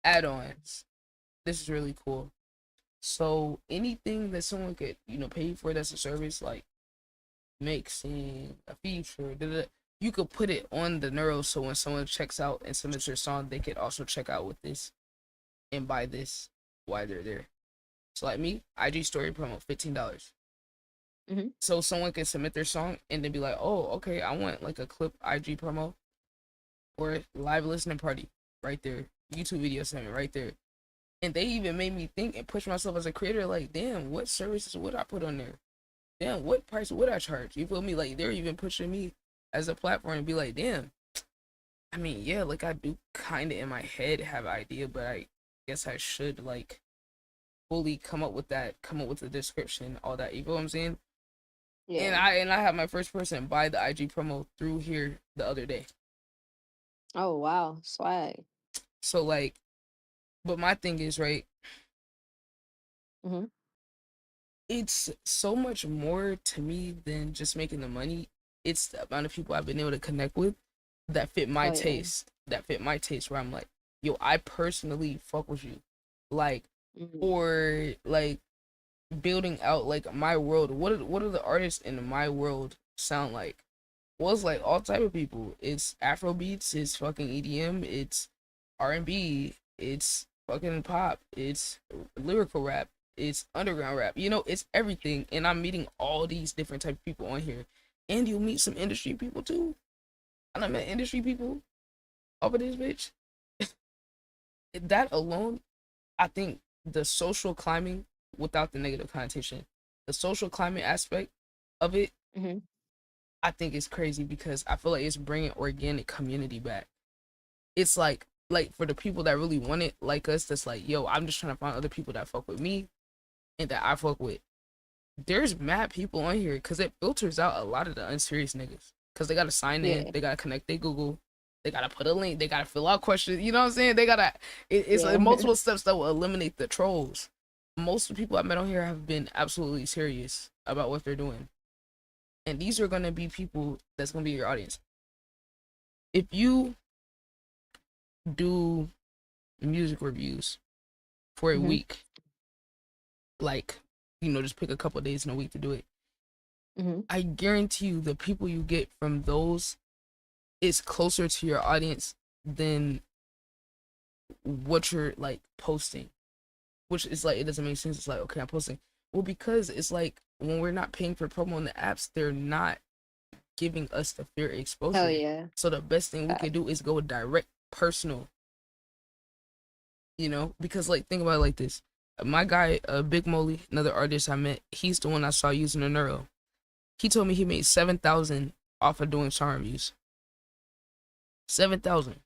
add-ons. This is really cool. So anything that someone could, pay you for that's a service like mixing, a feature, da, da, da, you could put it on the Neuro so when someone checks out and submits their song, they could also check out with this and buy this while they're there. So like me, IG story promo, $15. Hmm. So someone can submit their song and then be like, oh, okay, I want like a clip IG promo or live listening party right there. YouTube video segment right there. And they even made me think and push myself as a creator, like, damn, what services would I put on there? Damn, what price would I charge? You feel me? Like, they're even pushing me as a platform to be like, damn, I mean, yeah, like, I do kind of in my head have an idea, but I guess I should, like, fully come up with the description, all that. You feel what I'm saying? And Yeah. I had my first person buy the IG promo through here the other day. Oh wow, swag. So like, but my thing is, right, Mm-hmm. it's so much more to me than just making the money. It's the amount of people I've been able to connect with that fit my Oh yeah. taste. That fit my taste where I'm like, yo, I personally fuck with you. Like, Mm-hmm. or like building out like my world. What are the artists in my world sound like? Well, it's like all type of people. It's Afro beats, it's fucking EDM, it's R&B, it's fucking pop, it's lyrical rap, it's underground rap. You know, it's everything. And I'm meeting all these different type of people on here. And you'll meet some industry people too. And I met industry people off of this bitch. That alone, I think the social climbing without the negative connotation, the social climate aspect of it, Mm-hmm. I think is crazy because I feel like it's bringing organic community back. It's like for the people that really want it, like us, that's like, yo, I'm just trying to find other people that fuck with me and that I fuck with. There's mad people on here because it filters out a lot of the unserious niggas because they gotta sign in, Yeah. they gotta connect their Google, they gotta put a link, they gotta fill out questions. You know what I'm saying? They gotta. It's like Yeah. multiple steps that will eliminate the trolls. Most of the people I met on here have been absolutely serious about what they're doing, and these are gonna be people that's gonna be your audience. If you do music reviews for a Mm-hmm. week, like, just pick a couple of days in a week to do it. Mm-hmm. I guarantee you the people you get from those is closer to your audience than what you're like posting. Which is like, it doesn't make sense. It's like, okay, I'm posting. Well, because it's like when we're not paying for promo on the apps, they're not giving us the fair Hell exposure. yeah. So the best thing we could Fact. do is go direct personal, because like think about it like this. My guy, Big Molly, another artist I met, he's the one I saw using the neuro. He told me he made 7,000 off of doing song reviews. 7,000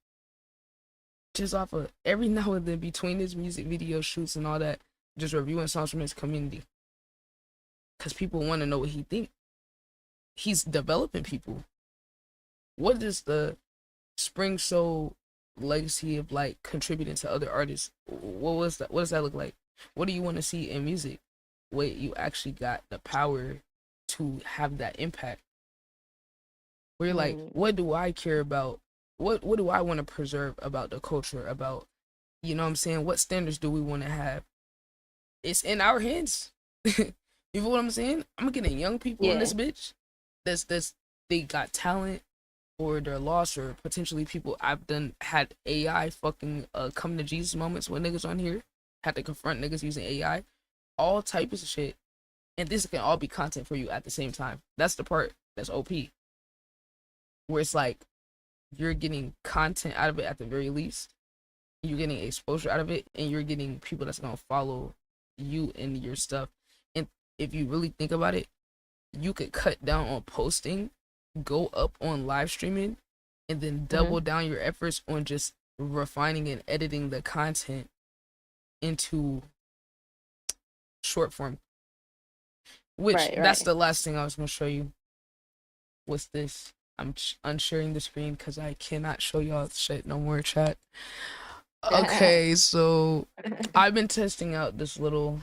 just off of every now and then between his music video shoots and all that, just reviewing songs from his community. Cause people want to know what he think. He's developing people. What is the Spring Soul legacy of like contributing to other artists? What was that? What does that look like? What do you want to see in music? Wait, you actually got the power to have that impact. Where you're like, Mm. what do I care about? What do I want to preserve about the culture? About, what I'm saying? What standards do we want to have? It's in our hands. You feel what I'm saying? I'm getting young people in Yeah. this bitch. That's they got talent or they're lost, or potentially people I've done had AI fucking come to Jesus moments with niggas on here. Had to confront niggas using AI. All types of shit. And this can all be content for you at the same time. That's the part that's OP. Where it's like you're getting content out of it at the very least. You're getting exposure out of it, and you're getting people that's gonna follow you and your stuff. And if you really think about it, you could cut down on posting, go up on live streaming, and then Mm-hmm. double down your efforts on just refining and editing the content into short form. Which Right. that's Right. the last thing I was gonna show you. What's this? I'm unsharing the screen because I cannot show y'all shit no more, chat. Okay, so I've been testing out this little.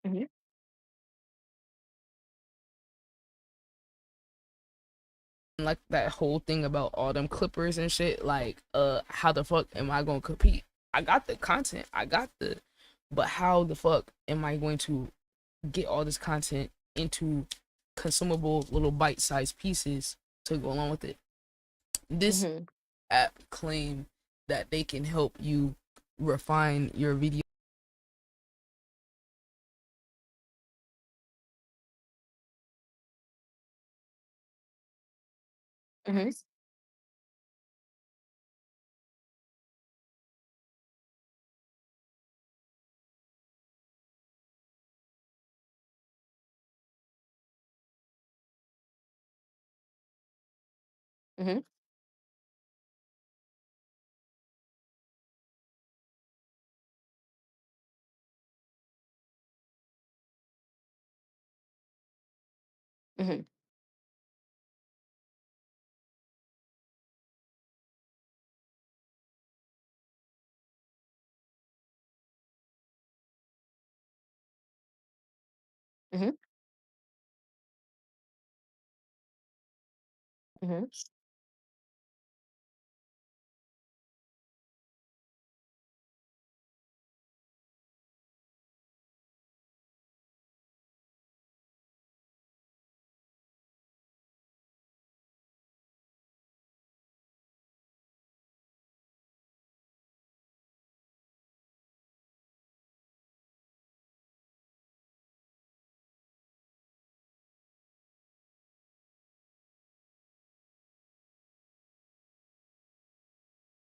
Mm-hmm. Like that whole thing about all them clippers and shit, like how the fuck am I gonna compete? I got the content, but how the fuck am I going to get all this content into consumable little bite-sized pieces to go along with it? This Mm-hmm. app claim that they can help you refine your video. Mm-hmm. Mm-hmm. Mm-hmm. Mm-hmm. Mm-hmm.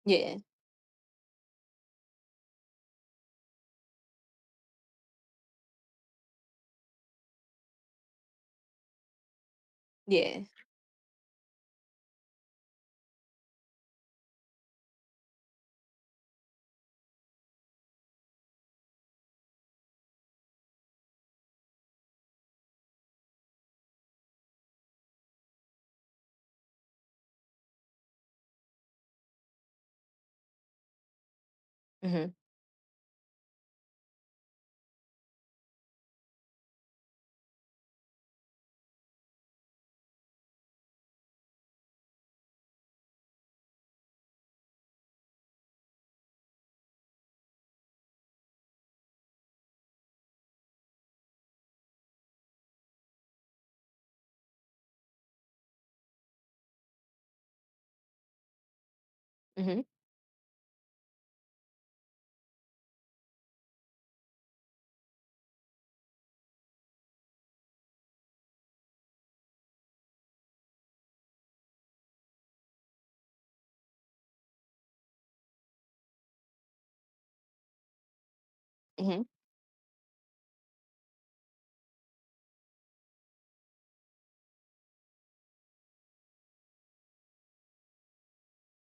Yeah. Yeah. Mm-hmm. Mm-hmm. Mm-hmm.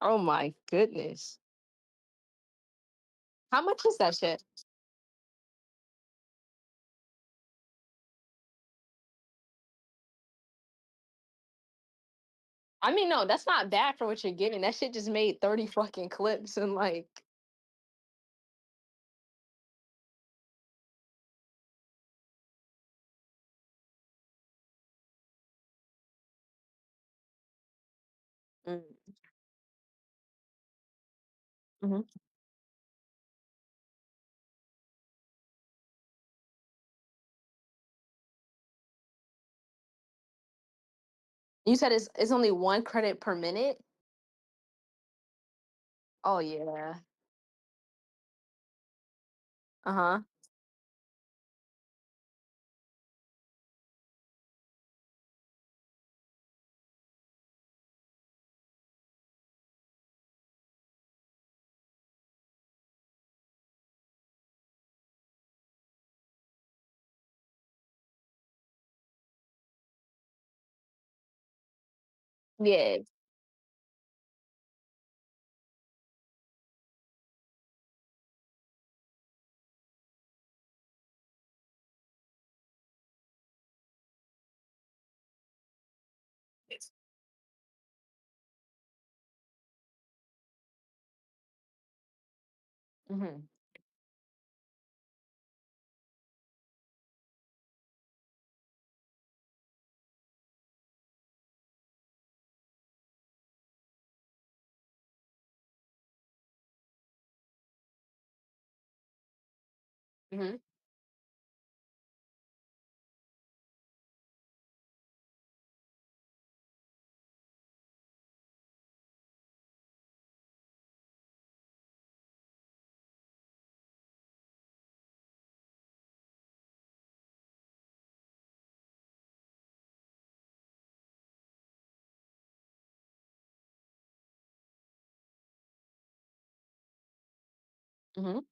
Oh my goodness. How much is that shit? I mean, no, that's not bad for what you're getting. That shit just made 30 fucking clips and like, mm, mhm. You said it's only 1 credit per minute? Oh yeah. Uh-huh. Yeah. Mm-hmm. Mm-hmm. Mhm.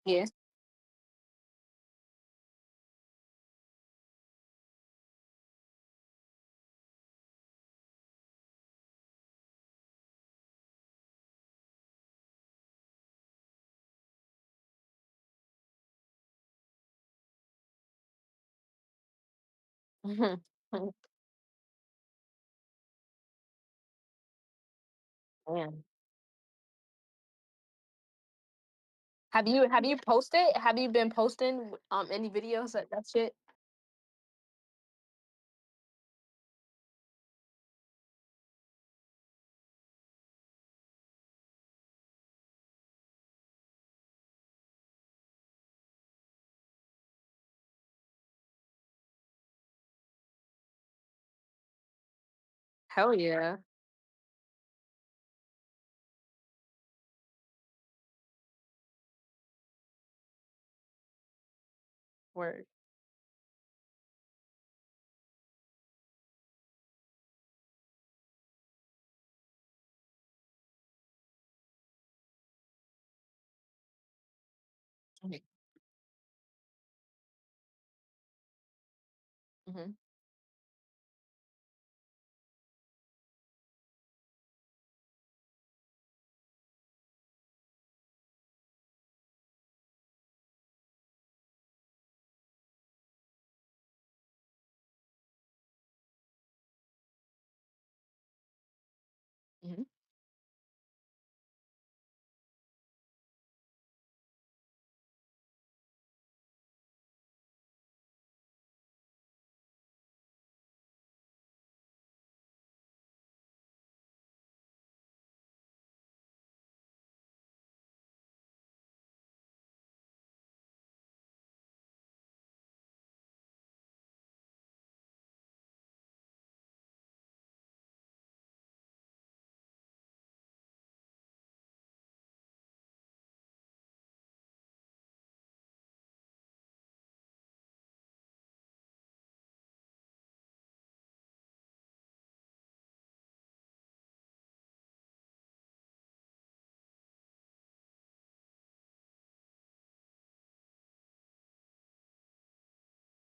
Yeah. Mhm. Man. Have you posted? Have you been posting any videos that shit? Hell yeah. Word. Mhm. Mhm. Mhm.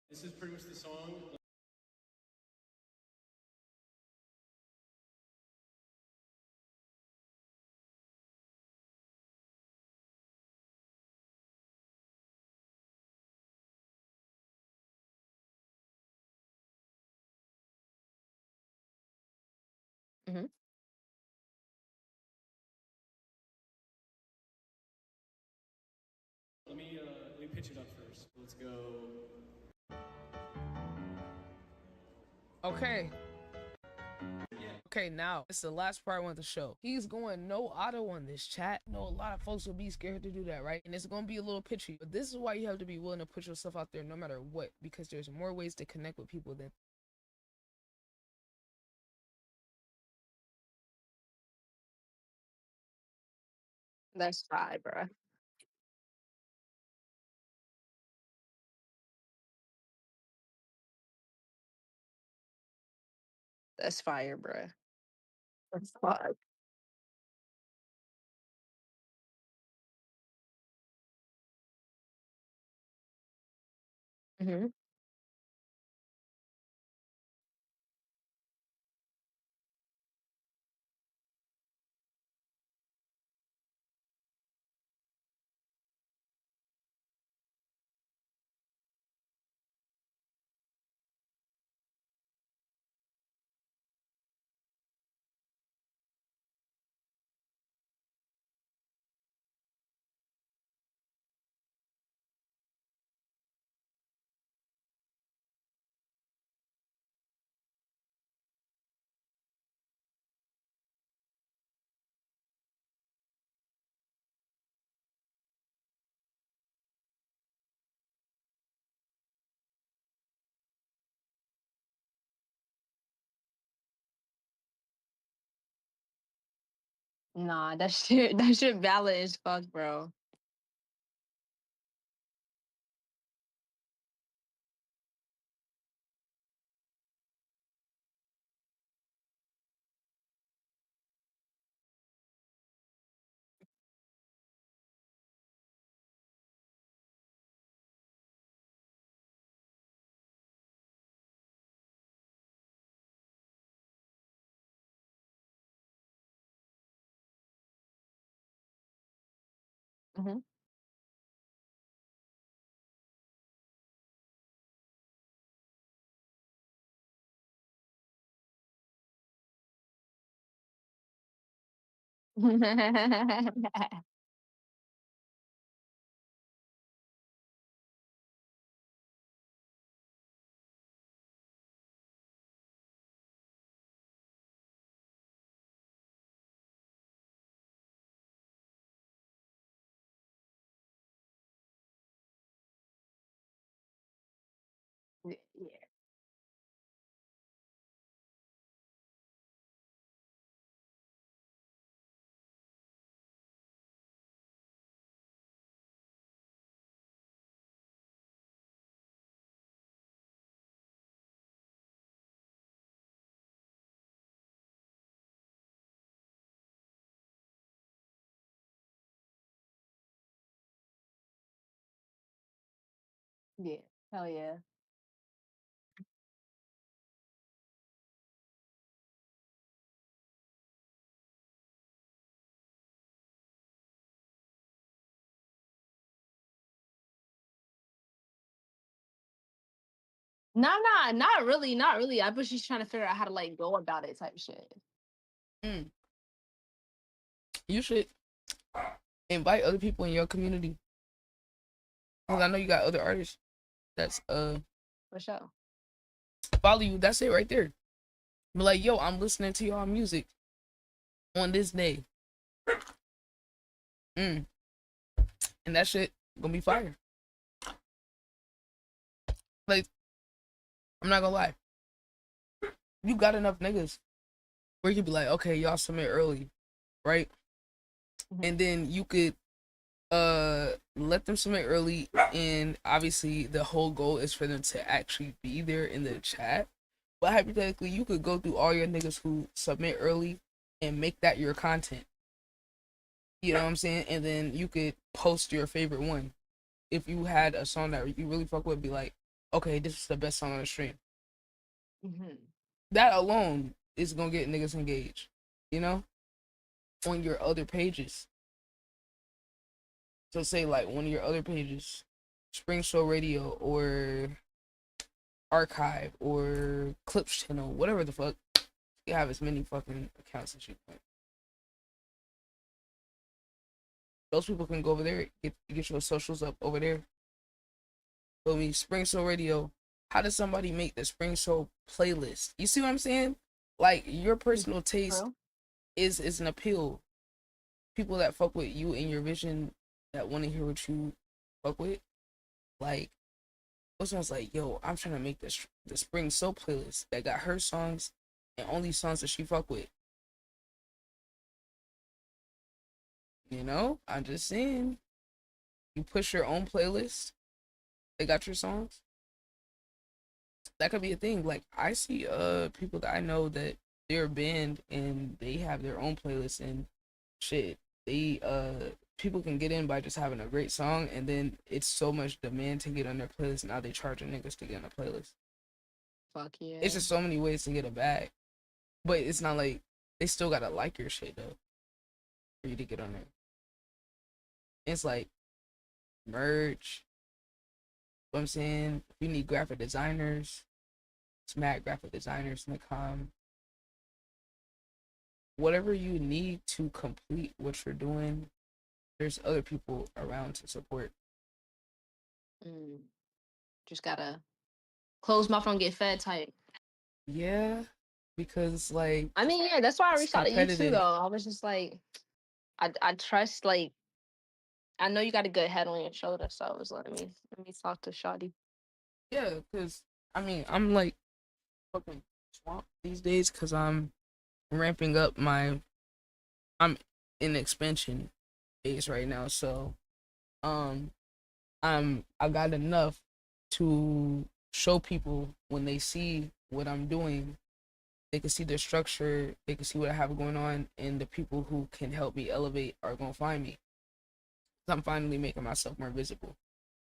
This is pretty much the song. Mhm. Let me pitch it up first. Let's go. Okay. Okay, now it's the last part I want to show. He's going no auto on this chat. I know a lot of folks will be scared to do that, right? And it's gonna be a little pitchy, but this is why you have to be willing to put yourself out there no matter what, because there's more ways to connect with people than That's fire, bruh. That's fire, bruh. That's fire. Mhm. Nah, that shit valid as fuck, bro. Hmm. Yeah. Yeah. Hell yeah. No, not really, not really. I was just trying to figure out how to like go about it, type shit. Mm. You should invite other people in your community. Cause I know you got other artists that's For sure. follow you. That's it right there. Be like, yo, I'm listening to y'all music on this day. Mm. And that shit gonna be fire. Like, I'm not gonna lie. You got enough niggas where you could be like, okay, y'all submit early, right? Mhm. And then you could let them submit early, and obviously the whole goal is for them to actually be there in the chat. But hypothetically, you could go through all your niggas who submit early and make that your content. You know what I'm saying? And then you could post your favorite one. If you had a song that you really fuck with, be like, okay, this is the best song on the stream. Mhm. That alone is gonna get niggas engaged, you know, on your other pages. So say like one of your other pages, Spring Show Radio or Archive or Clips Channel, whatever the fuck. You have as many fucking accounts as you want. Those people can go over there, get your socials up over there. Feel me? Spring Show Radio. How does somebody make the Spring Show playlist? You see what I'm saying? Like your personal taste True. is an appeal. People that fuck with you and your vision, that want to hear what you fuck with. Like, what's someone's like, yo, I'm trying to make the Spring Soul playlist that got her songs and only songs that she fuck with. You know, I'm just saying, you push your own playlist. They got your songs. That could be a thing. Like I see people that I know that they're a band and they have their own playlist and shit. They people can get in by just having a great song, and then it's so much demand to get on their playlist. Now they charging niggas to get on a playlist. Fuck It's yeah. just so many ways to get a bag. But it's not like they still gotta like your shit though for you to get on there. It's like merch. What I'm saying, if you need graphic designers, smack graphic designers in the com. Whatever you need to complete what you're doing, there's other people around to support. Mm. Just gotta close my phone, get fed type. Yeah, because like I mean, yeah, that's why I it's reached out to you too, though. competitive. I was just like, I trust, like, I know you got a good head on your shoulder, so I was like, let me talk to Shawty. Yeah, because I mean I'm like fucking swamped these days because I'm ramping up my. I'm in expansion phase right now. So um I got enough to show people when they see what I'm doing, they can see the structure, they can see what I have going on, and the people who can help me elevate are gonna find me. I'm finally making myself more visible,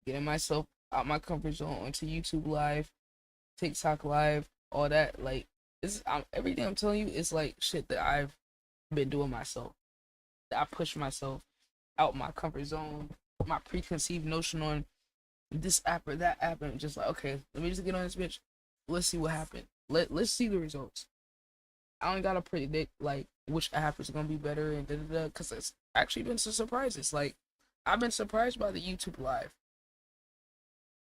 getting myself out my comfort zone onto YouTube Live, TikTok Live, all that. Like, everything I'm telling you is like shit that I've been doing myself. That I push myself out my comfort zone, my preconceived notion on this app or that app, and just like, okay, let me just get on this bitch. Let's see what happened. Let's see the results. I don't gotta predict like which app is gonna be better and da da da, because it's actually been some surprises. Like, I've been surprised by the YouTube Live.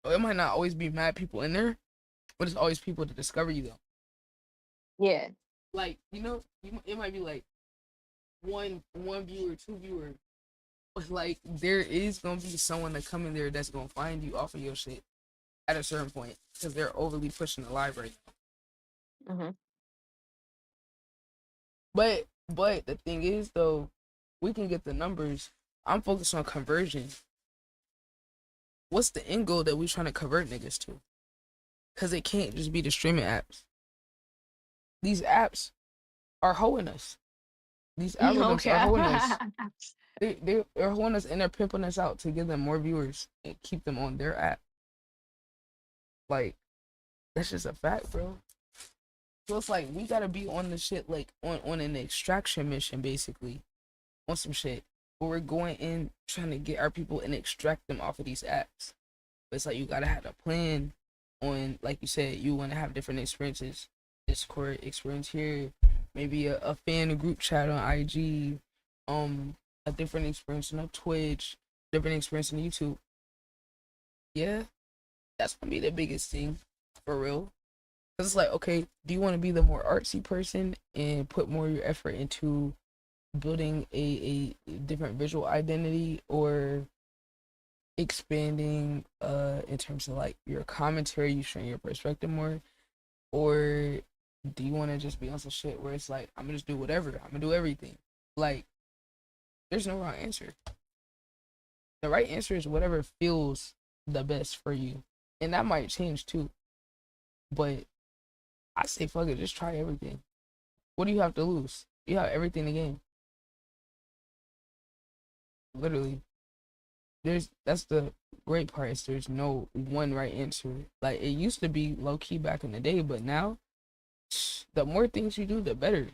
It might not always be mad people in there, but it's always people to discover you though. Yeah. Like, it might be like one viewer, two viewer, but like there is gonna be someone that come in there that's gonna find you off of your shit at a certain point because they're overly pushing the live right now. Mm-hmm. But the thing is though, we can get the numbers. I'm focused on conversion. What's the end goal that we trying to convert niggas to? Because it can't just be the streaming apps. These apps are hoeing us. These algorithms are hoeing us. They're hoeing us and they're pimping us out to give them more viewers and keep them on their app. Like, that's just a fact, bro. So it's like we gotta be on the shit, like on an extraction mission, basically, on some shit where we're going in trying to get our people and extract them off of these apps. But it's like you gotta have a plan on, like you said, you want to have different experiences. Discord experience here, maybe a fan group chat on IG, a different experience on Twitch, different experience on YouTube. Yeah, that's gonna be the biggest thing, for real. Cause it's like, okay, do you want to be the more artsy person and put more of your effort into building a different visual identity, or expanding in terms of like your commentary, you showing your perspective more, or do you want to just be on some shit where it's like, I'm gonna just do whatever, I'm gonna do everything? Like, there's no wrong answer. The right answer is whatever feels the best for you, and that might change too. But I say fuck it, just try everything. What do you have to lose? You have everything to gain. Literally. That's the great part, is there's no one right answer. Like, it used to be low key back in the day, but now the more things you do, the better.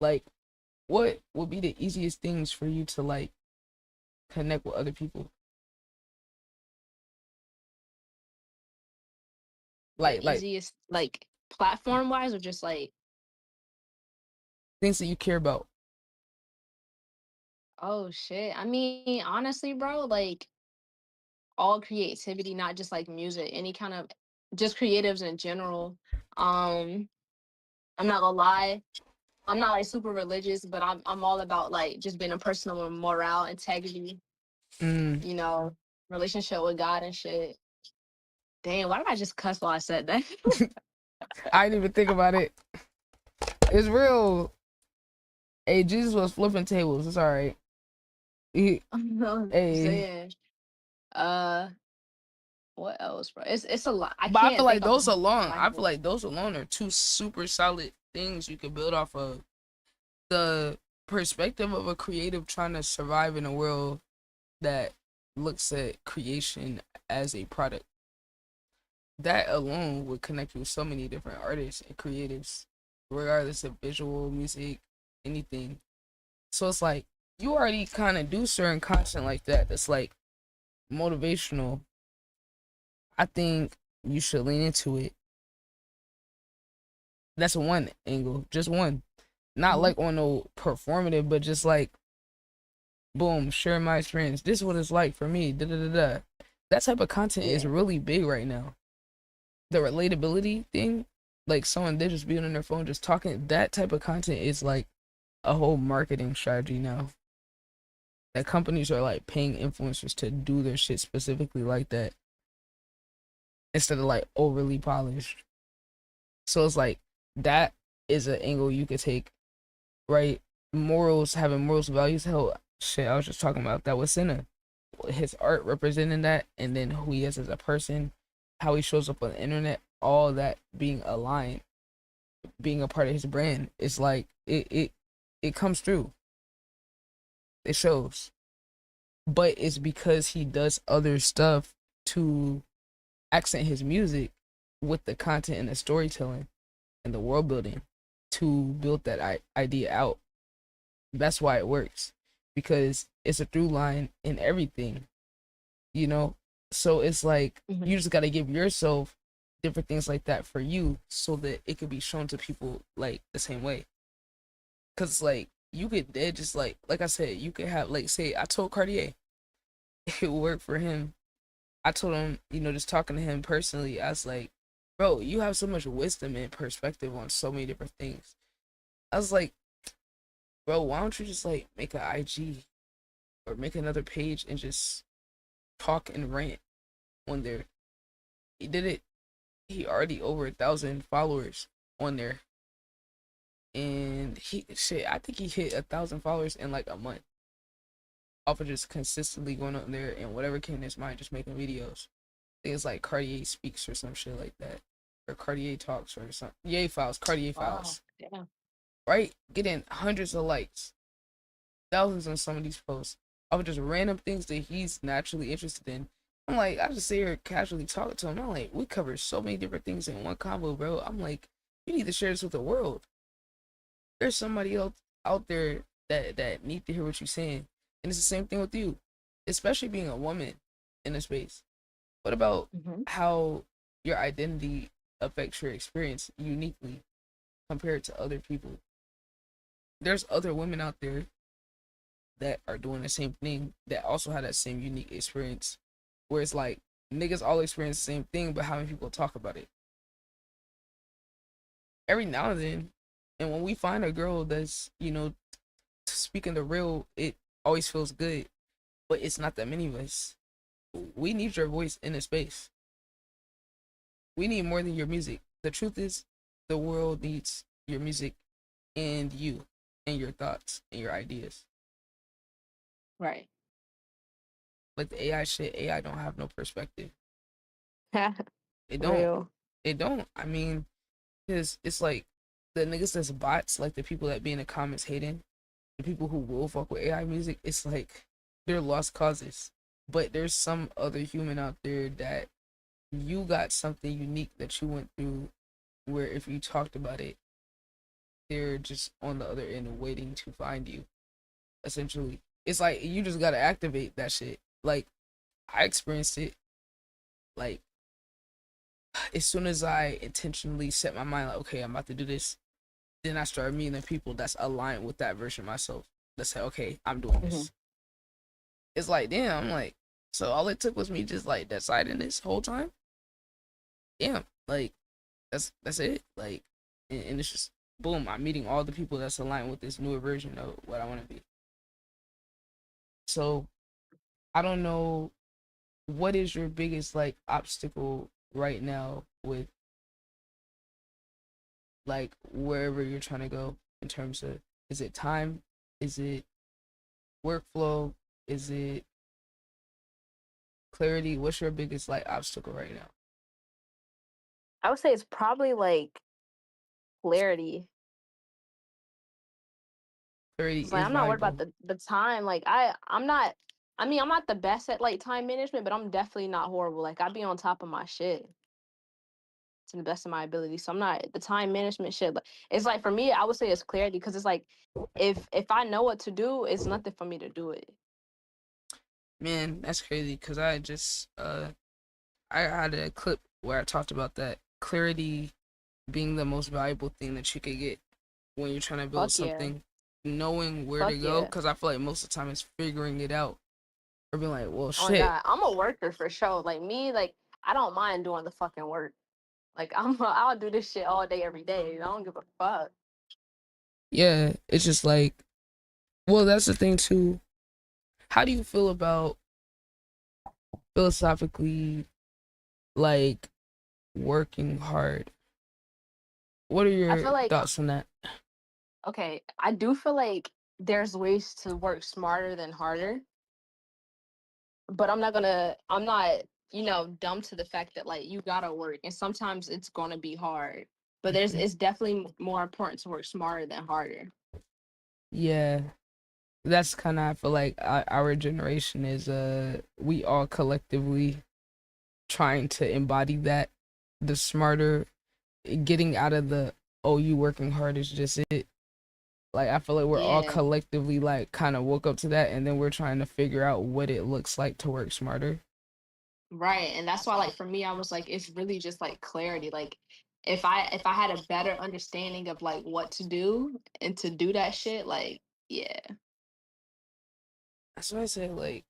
Like, what would be the easiest things for you to like connect with other people? The Like easiest, like, platform wise, or just like, things that you care about. oh shit. I mean, honestly, bro, like all creativity, not just like music, any kind of just creatives in general. Um, I'm not gonna lie, I'm not like super religious, but I'm all about like just being a person with morale, integrity, Mm, you know, relationship with God and shit. Damn, why did I just cuss while I said that? I didn't even think about it. It's real. Hey, Jesus was flipping tables. It's all right. I'm Hey, saying, uh, what else, bro? It's a lot. I but I feel can't like think off the those top of alone, my I feel head. like those alone are two super solid things you could build off of. The perspective of a creative trying to survive in a world that looks at creation as a product. That alone would connect you with so many different artists and creatives, regardless of visual, music, anything. So it's like you already kind of do certain content like that that's like motivational. I think you should lean into it. That's one angle, just one. Not Mhm. like on no performative, but just like, boom, share my experience. This is what it's like for me. Da da da da. That type of content is Yeah. really big right now. The relatability thing, like someone they just being on their phone just talking, that type of content is like a whole marketing strategy now. That companies are like paying influencers to do their shit specifically like that, instead of like overly polished. So it's like that is an angle you could take, right? morals, having morals, values. Hell, shit, I was just talking about that with Senna. His art representing that, and then who he is as a person, how he shows up on the internet, all that being aligned, being a part of his brand. It's like it comes through. It shows, but it's because he does other stuff to accent his music with the content and the storytelling and the world building to build that idea out. That's why it works, because it's a through line in everything, you know? So it's like Mhm. you just got to give yourself different things like that for you so that it could be shown to people like the same way. Cause like you could dead just like I said, you could have like say I told Cartier it worked for him. I told him, just talking to him personally, I was like, bro, you have so much wisdom and perspective on so many different things. I was like, bro, why don't you just like make an IG or make another page and just talk and rant on there? He did it. He already over 1,000 followers on there, and I think he hit 1,000 followers in like a month off of just consistently going on there and whatever came in his mind, just making videos. I think it's like Cartier Speaks or some shit like that, or Cartier Talks or something. Yay Files, Cartier Wow. Files, Yeah. right? Getting hundreds of likes, thousands on some of these posts of just random things that he's naturally interested in. I'm like, I just sit here casually talking to him. I'm like, we cover so many different things in one combo, bro. I'm like, you need to share this with the world. There's somebody else out there that need to hear what you're saying, and it's the same thing with you, especially being a woman in a space. What about Mm-hmm. how your identity affects your experience uniquely compared to other people? There's other women out there that are doing the same thing that also have that same unique experience, where it's like niggas all experience the same thing, but how many people talk about it? Every now and then, and when we find a girl that's speaking the real, it always feels good, but it's not that many of us. We need your voice in the space. We need more than your music. The truth is, the world needs your music and you and your thoughts and your ideas. Right. Like the AI shit, AI don't have no perspective. It don't. Real. It don't. I mean, because it's like the niggas that's bots, like the people that be in the comments hating, the people who will fuck with AI music, it's like they're lost causes. But there's some other human out there that you got something unique that you went through where if you talked about it, they're just on the other end waiting to find you. Essentially, it's like you just gotta activate that shit. Like I experienced it. Like as soon as I intentionally set my mind, like, okay, I'm about to do this, then I started meeting the people that's aligned with that version of myself. That say, okay, I'm doing Mm-hmm. this. It's like, damn, I'm like, so all it took was me just like deciding this whole time. Damn, like that's it. Like, and it's just boom. I'm meeting all the people that's aligned with this newer version of what I want to be. So I don't know, what is your biggest like obstacle right now with like wherever you're trying to go in terms of, is it time? Is it workflow? Is it clarity? What's your biggest like obstacle right now? I would say it's probably like clarity. Clarity It's like is I'm not worried valuable. about the time. Like I'm not. I mean, I'm not the best at like time management, but I'm definitely not horrible. Like I be on top of my shit to the best of my ability. So I'm not the time management shit. But it's like for me, I would say it's clarity because it's like if I know what to do, it's nothing for me to do it. Man, that's crazy because I had a clip where I talked about that clarity being the most valuable thing that you could get when you're trying to build Fuck yeah. something, knowing where to Fuck go, yeah. because I feel like most of the time it's figuring it out or being like, well, Oh my shit. god, I'm a worker for sure. Like me, like I don't mind doing the fucking work. Like I'll do this shit all day, every day. I don't give a fuck. Yeah, it's just like, well, that's the thing too. How do you feel about philosophically, like, working hard? What are I your feel like thoughts on that? okay, I do feel like there's ways to work smarter than harder. But I'm not, dumb to the fact that like you gotta work and sometimes it's gonna be hard. But it's definitely more important to work smarter than harder. Yeah, that's kind of, I feel like our generation is we all collectively trying to embody that, the smarter, getting out of the, oh, you working hard is just it. Like, I feel like we're all Yeah. collectively like kind of woke up to that, and then we're trying to figure out what it looks like to work smarter. Right. And that's why like for me I was like it's really just like clarity. Like if I had a better understanding of like what to do and to do that shit, like yeah. That's why I said, like,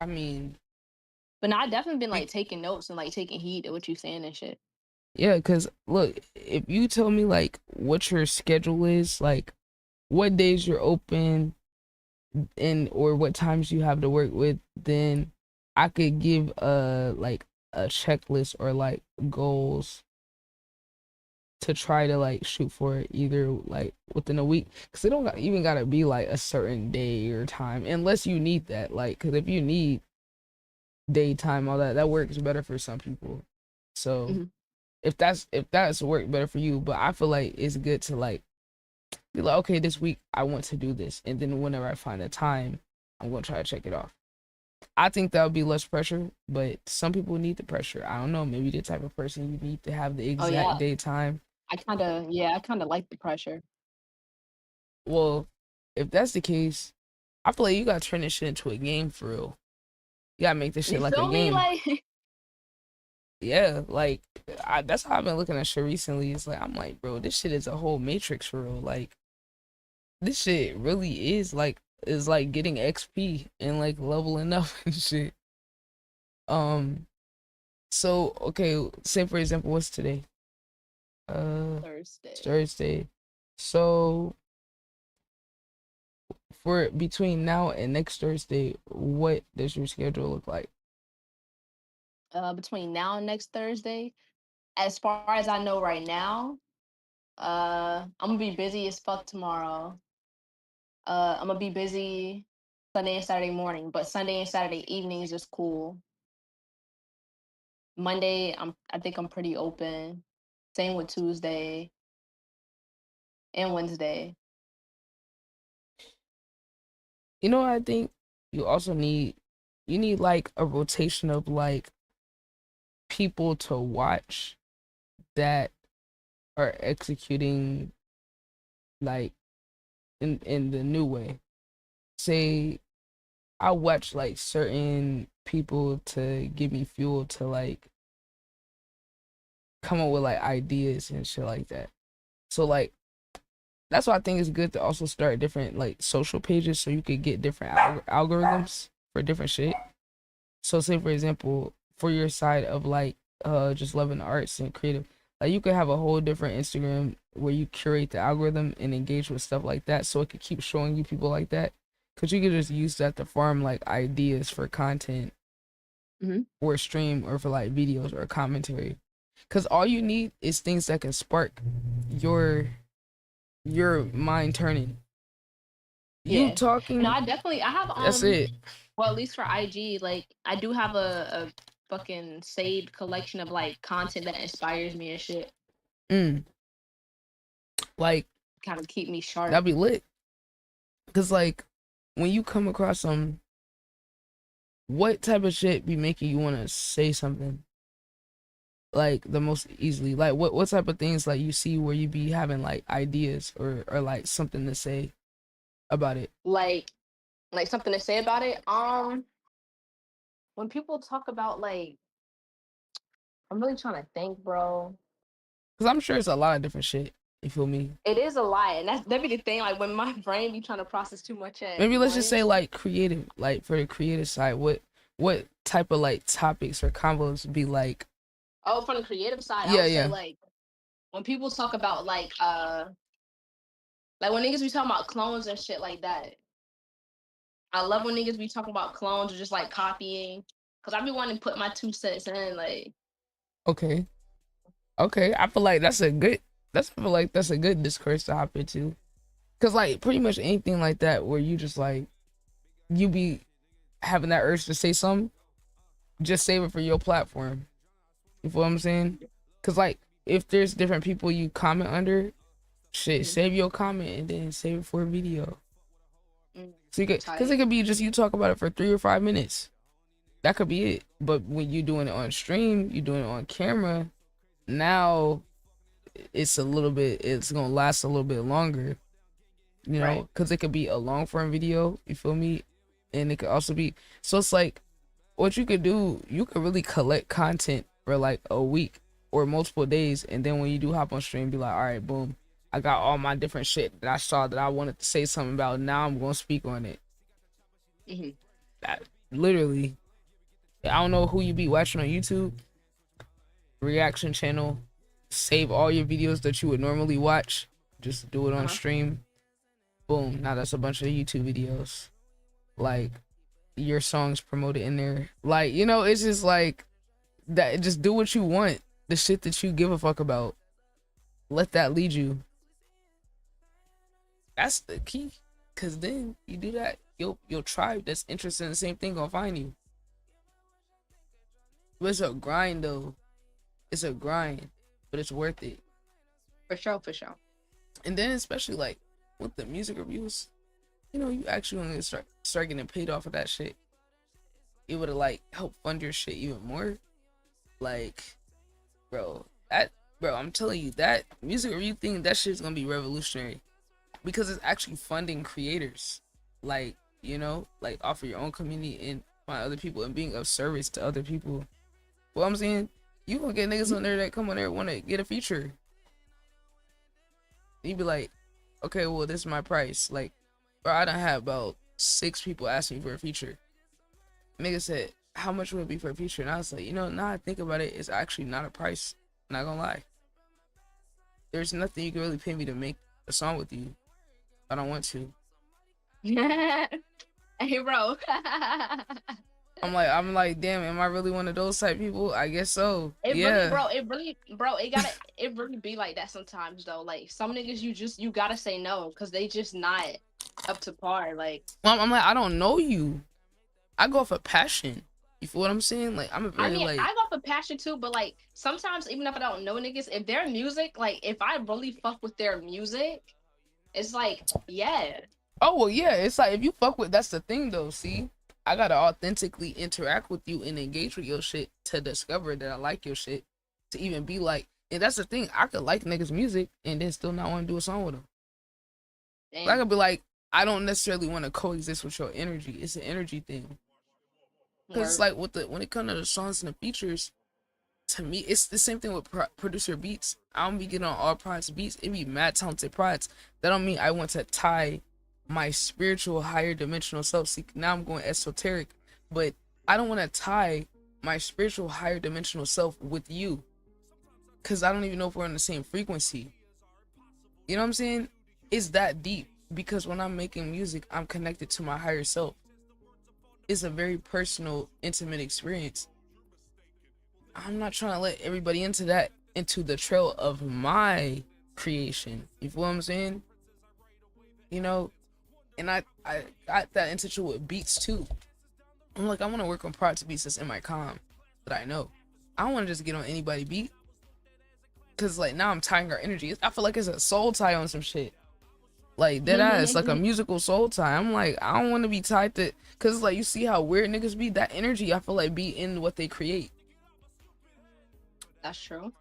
I mean, But now I definitely been you, like taking notes and like taking heed of what you saying and shit. yeah, because look, if you tell me like what your schedule is, like what days you're open and or what times you have to work with, then I could give like a checklist or like goals to try to like shoot for either like within a week, because it don't even gotta be like a certain day or time unless you need that, like, because if you need daytime, all that works better for some people. So Hmm. if that's work better for you, but I feel like it's good to like be like, okay, this week I want to do this, and then whenever I find a time, I'm gonna try to check it off. I think that would be less pressure, but some people need the pressure. I don't know, maybe the type of person you need to have the Oh exact yeah. daytime. I kinda like the pressure. Well, if that's the case, I feel like you gotta turn this shit into a game for real. You gotta make this shit You like a feel me? game. Like Yeah, like that's how I've been looking at shit recently. It's like I'm like, bro, this shit is a whole matrix for real. Like this shit really is like getting XP and like leveling up and shit. Um, so okay, say for example, what's today? It's Thursday. Thursday. So for between now and next Thursday, what does your schedule look like? Between now and next Thursday. As far as I know right now, I'm gonna be busy as fuck tomorrow. I'm gonna be busy Sunday and Saturday morning, but Sunday and Saturday evenings is cool. Monday, I think I'm pretty open. Same with Tuesday and Wednesday. You know what I think you also need? You need like a rotation of like people to watch that are executing like in the new way. Say I watch like certain people to give me fuel to like come up with like ideas and shit like that. So like that's why I think it's good to also start different like social pages so you could get different algorithms for different shit. So say for example, for your side of like just loving the arts and creative, like you could have a whole different Instagram where you curate the algorithm and engage with stuff like that so it could keep showing you people like that. Cause you could just use that to farm like ideas for content Hmm. or stream or for like videos or commentary. Cause all you need is things that can spark your your mind turning. You Yeah. No, talking, I have that's it. well at least for IG, like I do have a fucking saved collection of like content that inspires me and shit. Mm, like Kind of keep me sharp. that'd be lit. Cause like when you come across some, what type of shit be making you want to say something like the most easily? Like what type of things like you see where you be having like ideas or like something to say about it? Like something to say about it. When people talk about like I'm really trying to think, bro. Cause I'm sure it's a lot of different shit. You feel me? It is a lot, and that be the thing. Like when my brain be trying to process too much at Maybe let's just say once. like creative, like for the creative side, what type of like topics or combos be like? Oh, from the creative side, I Yeah, would say yeah. like when people talk about like when niggas be talking about clones and shit like that. I love when niggas be talking about clones or just like copying, cause I be wanting to put my 2 cents in. Like Okay. Okay. I feel like that's a good. I feel like that's a good discourse to hop into. Cause like pretty much anything like that where you just like you be having that urge to say something, just save it for your platform. You feel what I'm saying? Cause like if there's different people you comment under, shit, save your comment and then save it for a video. So you could, cause it could be just you talk about it for 3 or 5 minutes. That could be it. But when you doing it on stream, you doing it on camera, now it's gonna last a little bit longer. You know, Right. cause it could be a long form video. You feel me? And it could also be, so it's like what you could do. You could really collect content for like a week or multiple days, and then when you do hop on stream, be like, all right, boom, I got all my different shit that I saw that I wanted to say something about. Now I'm gonna speak on it. That literally, I don't know who you be watching on YouTube, reaction channel. Save all your videos that you would normally watch. Just do it on stream. Boom. Now that's a bunch of YouTube videos. Like your songs promoted in there. Like, you know, it's just like that. Just do what you want. The shit that you give a fuck about. Let that lead you. That's the key. Cause then you do that, your tribe that's interested in the same thing gonna find you. But it's a grind though. It's a grind, but it's worth it. For sure, for sure. And then especially like with the music reviews, you know, you actually want to start getting paid off of that shit. It would have like help fund your shit even more. Like, bro, I'm telling you, that music review thing, that shit's gonna be revolutionary because it's actually funding creators. Like, you know, like off of your own community and find other people and being of service to other people. Well, I'm saying, you gonna get niggas on there that come on there and want to get a feature. You be like, okay, well, this is my price. Like, bro, I done had about 6 people asking for a feature. Nigga said, how much would it be for a feature? And I was like, you know, now I think about it, it's actually not a price. Not gonna lie. There's nothing you can really pay me to make a song with you. I don't want to. Hey, bro. I'm like, damn, am I really one of those type people? I guess so. It yeah. really, it really be like that sometimes though. Like some niggas, you gotta say no because they just not up to par. Like, Well, I'm like, I don't know you. I go for passion. You feel what I'm saying? Like, I'm a very I go for passion too, but like sometimes even if I don't know niggas, if their music, like if I really fuck with their music, it's like, yeah. Oh well, yeah. It's like if you fuck with, that's the thing though. See, I gotta authentically interact with you and engage with your shit to discover that I like your shit. To even be like, and that's the thing. I could like niggas' music and then still not want to do a song with them. I could be like, I don't necessarily want to coexist with your energy. It's an energy thing. Because it's like when it comes to the songs and the features, to me, it's the same thing with producer beats. I don't be getting on all prods beats. It be mad talented prods. That don't mean I want to tie my spiritual higher dimensional self. See, now I'm going esoteric, but I don't want to tie my spiritual higher dimensional self with you. Because I don't even know if we're on the same frequency. You know what I'm saying? It's that deep. Because when I'm making music, I'm connected to my higher self. It's a very personal, intimate experience. I'm not trying to let everybody into the trail of my creation. You feel what I'm saying? You know, and I got that intention with beats too. I'm like, I want to work on parts of beats that's in my comm that I know. I don't want to just get on anybody beat. Cause like now I'm tying our energy. I feel like it's a soul tie on some shit. Like that ass, like a musical soul tie. I'm like, I don't want to be tied to, cause like you see how weird niggas be. That energy, I feel like be in what they create. That's true.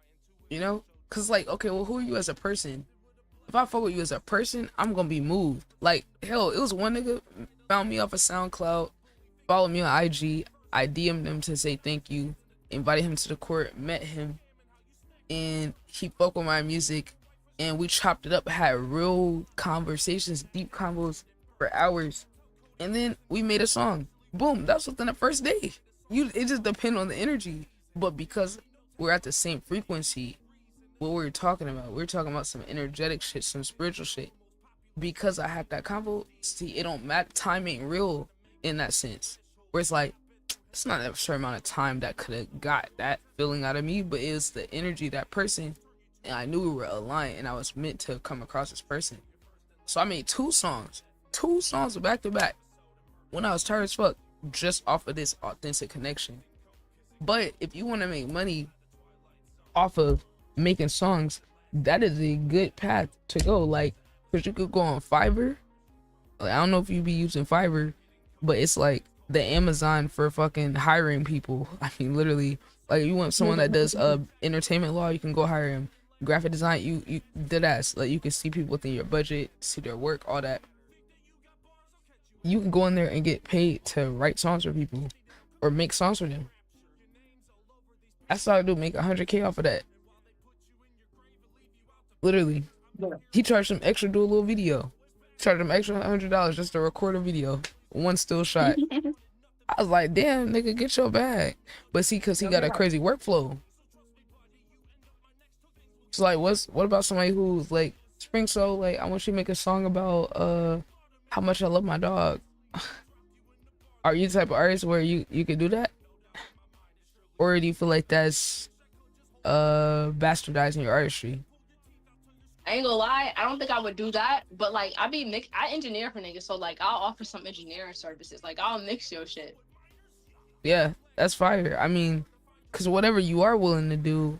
You know, cause like, okay, well, who are you as a person? If I fuck with you as a person, I'm gonna be moved. Like hell, it was one nigga found me off of SoundCloud, followed me on IG. I DM'd him to say thank you, invited him to the court, met him, and he fucked with my music. And we chopped it up, had real conversations, deep combos for hours. And then we made a song. Boom, that's within the first day. It just depends on the energy. But because we're at the same frequency, what we're talking about some energetic shit, some spiritual shit. Because I had that convo, see, it don't matter. Time ain't real in that sense. Where it's like, it's not a certain amount of time that could have got that feeling out of me, but it was the energy of that person. And I knew we were aligned and I was meant to come across this person. So I made two songs back to back when I was tired as fuck, just off of this authentic connection. But if you want to make money off of making songs, that is a good path to go. Like, cause you could go on Fiverr. Like, I don't know if you be using Fiverr, but it's like the Amazon for fucking hiring people. I mean, literally, like, you want someone that does entertainment law, you can go hire him. Graphic design, you dead ass. Like, you can see people within your budget, see their work, all that. You can go in there and get paid to write songs for people or make songs for them. That's all I do, make 100K off of that. Literally. Yeah. He charged him extra to do a little video. Charged him extra $100 just to record a video. One still shot. I was like, damn, nigga, get your bag. But see, cause he got a crazy workflow. It's like, what about somebody who's like, Spring Soul, like, I want you to make a song about how much I love my dog. Are you the type of artist where you could do that? Or do you feel like that's bastardizing your artistry? I ain't gonna lie, I don't think I would do that, but like I engineer for niggas, so like I'll offer some engineering services. Like I'll mix your shit. Yeah, that's fire. I mean, cause whatever you are willing to do,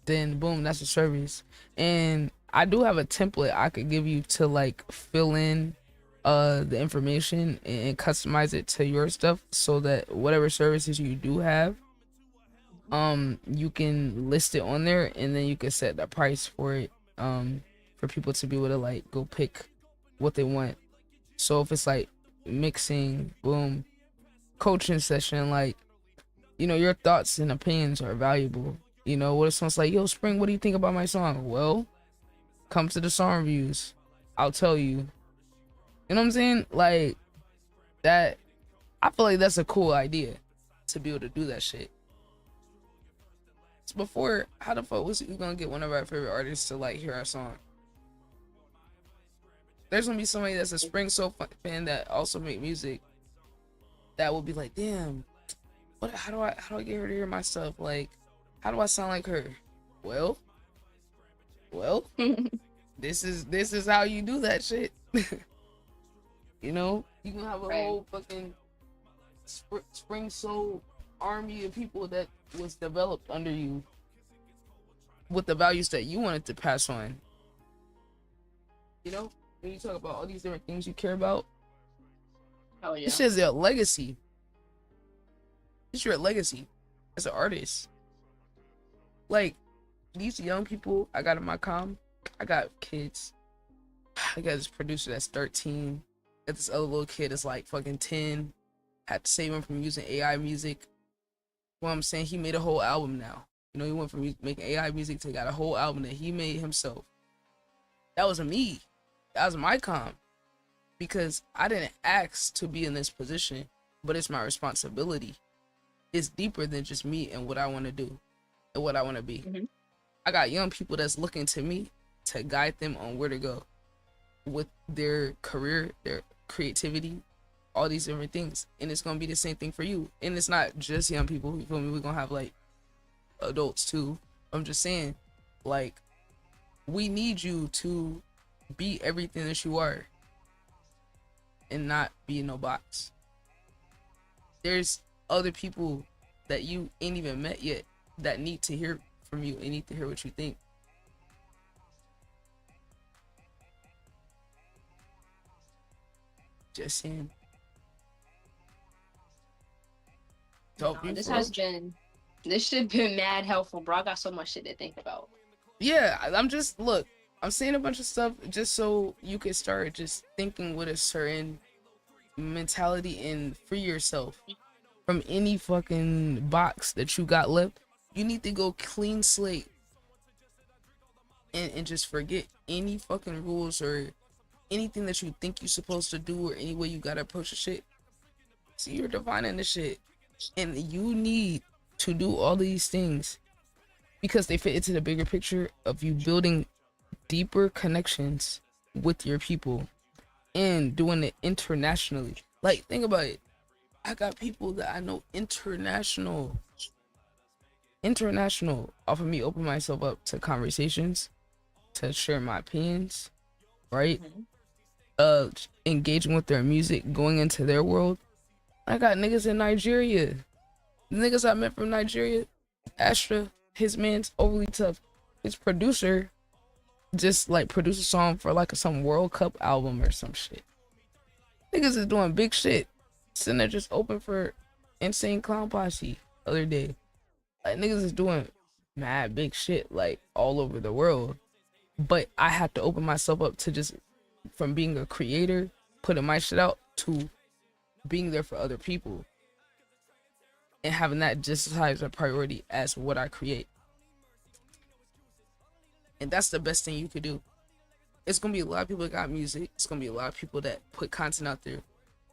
then boom, that's a service. And I do have a template I could give you to like fill in the information and customize it to your stuff, so that whatever services you do have, you can list it on there, and then you can set the price for it, for people to be able to like go pick what they want. So if it's like mixing, boom, coaching session, like, you know, your thoughts and opinions are valuable. You know, what if someone's like, yo, Spring, what do you think about my song? Well, come to the song reviews, I'll tell you. You know what I'm saying? Like, that, I feel like that's a cool idea, to be able to do that shit. So before, how the fuck was we gonna get one of our favorite artists to like hear our song? There's gonna be somebody that's a Spring Soul fan that also make music that will be like, damn, how do I get her to hear my stuff? Like, how do I sound like her? Well, this is how you do that shit. You know, you can have a whole fucking Spring Soul army of people that was developed under you with the values that you wanted to pass on. You know, when you talk about all these different things you care about, Oh yeah. this is your legacy. It's your legacy as an artist. Like, these young people I got in my comm, I got kids. I got this producer that's 13. Got this other little kid that's like fucking 10. Had to save him from using AI music. Well, I'm saying, he made a whole album now. You know, he went from making AI music to got a whole album that he made himself. That was me. That was my comm. Because I didn't ask to be in this position, but it's my responsibility. It's deeper than just me and what I want to do and what I want to be. Mm-hmm. I got young people that's looking to me to guide them on where to go with their career, their creativity, all these different things. And it's gonna be the same thing for you. And it's not just young people, you feel me? We're gonna have like adults too. I'm just saying, like, we need you to be everything that you are and not be in no box. There's other people that you ain't even met yet that need to hear from you and need to hear what you think. Just saying. This shit been mad helpful, bro. I got so much shit to think about. Yeah, I'm saying a bunch of stuff just so you can start just thinking with a certain mentality and free yourself from any fucking box that you got left. You need to go clean slate and just forget any fucking rules or anything that you think you're supposed to do or any way you gotta approach the shit. See, you're defining the shit, and you need to do all these things because they fit into the bigger picture of you building deeper connections with your people and doing it internationally. Like, think about it. I got people that I know international off of me opening myself up to conversations, to share my opinions, right? Mm-hmm. uh engaging with their music, going into their world. I got niggas in Nigeria. The niggas I met from Nigeria, Astra, his man's overly tough. His producer just like produced a song for like some World Cup album or some shit. Niggas is doing big shit. Sitting there just open for Insane Clown Posse other day. Like niggas is doing mad big shit like all over the world. But I have to open myself up to just from being a creator, putting my shit out to being there for other people and having that just as high as a priority as what I create. And that's the best thing you could do. It's gonna be a lot of people that got music. It's gonna be a lot of people that put content out there.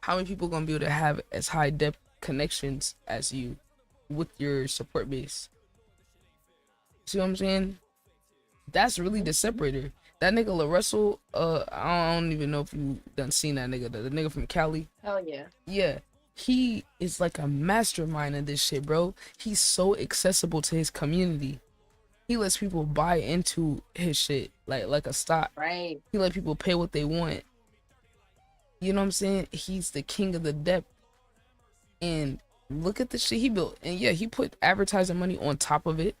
How many people gonna be able to have as high depth connections as you with your support base? See what I'm saying? That's really the separator. That nigga La Russell, I don't even know if you done seen that nigga. The nigga from Cali. Hell yeah. Yeah. He is like a mastermind in this shit, bro. He's so accessible to his community. He lets people buy into his shit like a stock. Right. He let people pay what they want. You know what I'm saying? He's the king of the depth. And look at the shit he built. And yeah, he put advertising money on top of it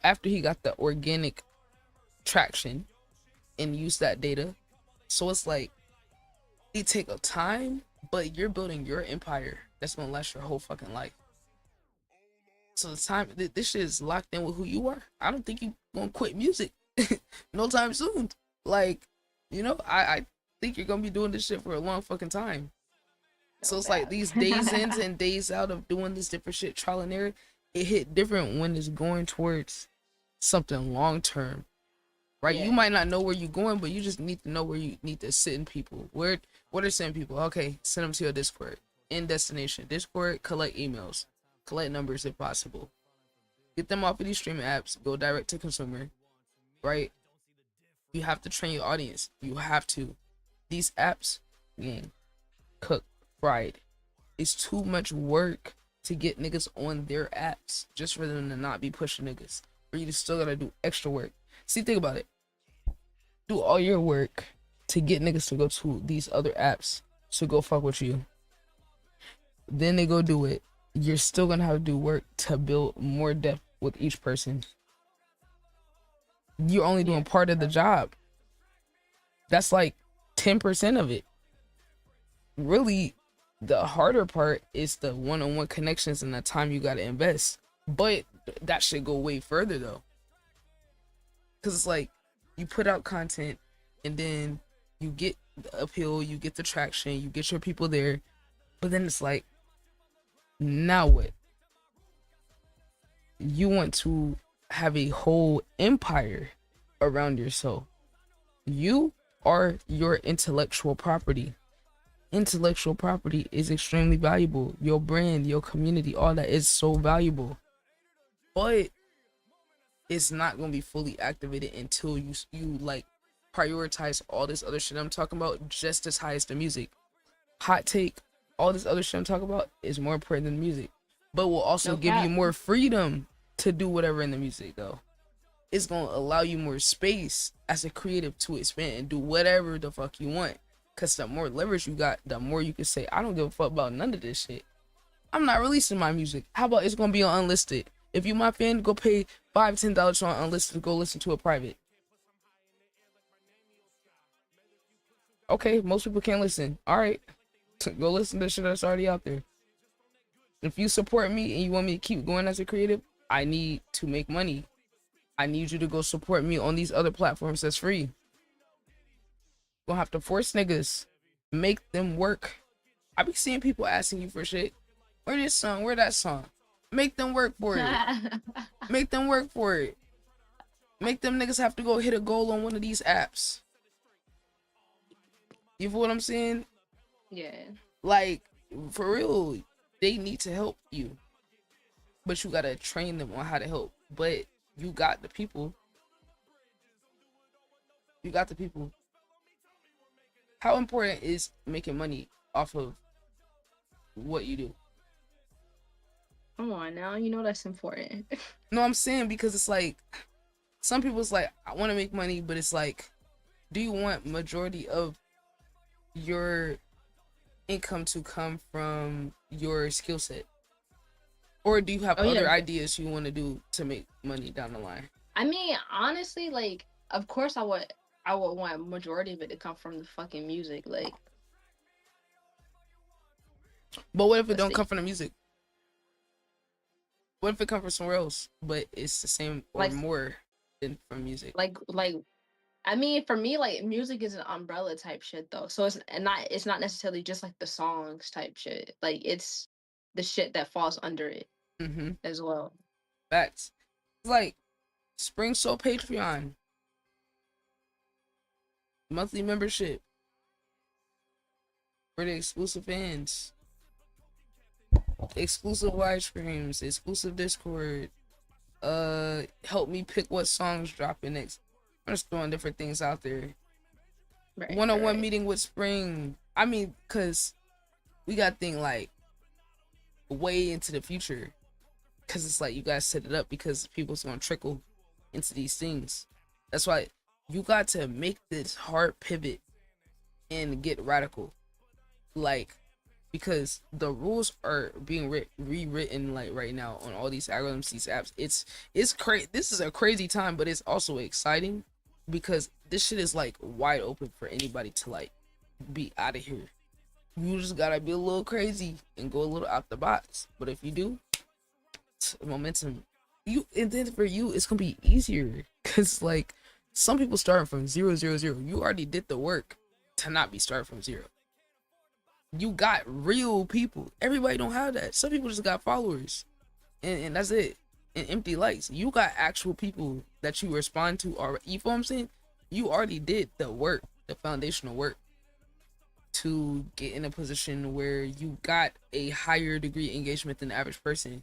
after he got the organic traction and used that data. So it's like it take a time, but you're building your empire that's gonna last your whole fucking life. So the time this shit is locked in with who you are. I don't think you gonna quit music no time soon. Like, you know, I think you're gonna be doing this shit for a long fucking time. So it's like these days in and days out of doing this different shit, trial and error, it hit different when it's going towards something long term. Right? Yeah. You might not know where you're going, but you just need to know where you need to send people. What are sending people? Okay, send them to your Discord. In destination. Discord, collect emails. Collect numbers if possible. Get them off of these streaming apps. Go direct to consumer. Right? You have to train your audience. You have to. These apps, gang, cook, fried. It's too much work to get niggas on their apps just for them to not be pushing niggas. Or you still gotta do extra work. See, think about it. Do all your work to get niggas to go to these other apps to go fuck with you. Then they go do it. You're still gonna have to do work to build more depth with each person. You're only doing part of the job. That's like 10% of it. Really, the harder part is the one-on-one connections and the time you gotta invest. But that should go way further though. Cause it's like you put out content and then you get the appeal, you get the traction, you get your people there, but then it's like, now what? You want to have a whole empire around yourself. You are your intellectual property. Intellectual property is extremely valuable. Your brand, your community, all that is so valuable. But it's not gonna be fully activated until you like prioritize all this other shit I'm talking about just as high as the music. Hot take, all this other shit I'm talking about is more important than music, but will also give you more freedom to do whatever in the music though. It's gonna allow you more space as a creative to expand and do whatever the fuck you want. Cause the more leverage you got, the more you can say, I don't give a fuck about none of this shit. I'm not releasing my music. How about it's gonna be on unlisted? If you my fan, go pay $5-10 on unlisted to go listen to a private. Okay, most people can't listen. Alright. Go listen to shit that's already out there. If you support me and you want me to keep going as a creative, I need to make money. I need you to go support me on these other platforms that's free. Gonna have to force niggas. Make them work. I be seeing people asking you for shit. Where this song? Where that song? Make them work for it. Make them work for it. Make them niggas have to go hit a goal on one of these apps. You feel what I'm saying? Yeah. Like, for real, they need to help you. But you gotta train them on how to help. But you got the people. You got the people. How important is making money off of what you do? Come on now, you know that's important. No, I'm saying because it's like, some people's like, I want to make money, but it's like, do you want majority of your income to come from your skill set? Or do you have Oh yeah. other ideas you want to do to make money down the line? I mean, honestly, like, of course, I would want majority of it to come from the fucking music. Like, But what if it let's don't see, come from the music? What if it comes from somewhere else, but it's the same or like, more than from music? like. I mean, for me, like, music is an umbrella type shit though. So it's not necessarily just like the songs type shit. Like, it's the shit that falls under it Mm-hmm. as well. Facts. It's like Spring Soul Patreon, monthly membership for the exclusive fans, exclusive live streams, exclusive Discord. Help me pick what songs dropping next. I'm just throwing different things out there. Right. One-on-one right. meeting with Spring. I mean, cause we got to think like way into the future. Cause it's like you guys set it up because people's gonna trickle into these things. That's why you got to make this hard pivot and get radical. Like, because the rules are being rewritten like right now on all these algorithms, these apps. It's crazy. This is a crazy time, but it's also exciting because this shit is like wide open for anybody to like be out of here. You just gotta be a little crazy and go a little out the box. But if you do, momentum, and then for you, it's gonna be easier because like some people starting from 0, 0, 0. You already did the work to not be starting from 0. You got real people. Everybody don't have that. Some people just got followers, and that's it. And empty likes. You got actual people that you respond to. Or you feel what I'm saying? You already did the work, the foundational work, to get in a position where you got a higher degree engagement than the average person.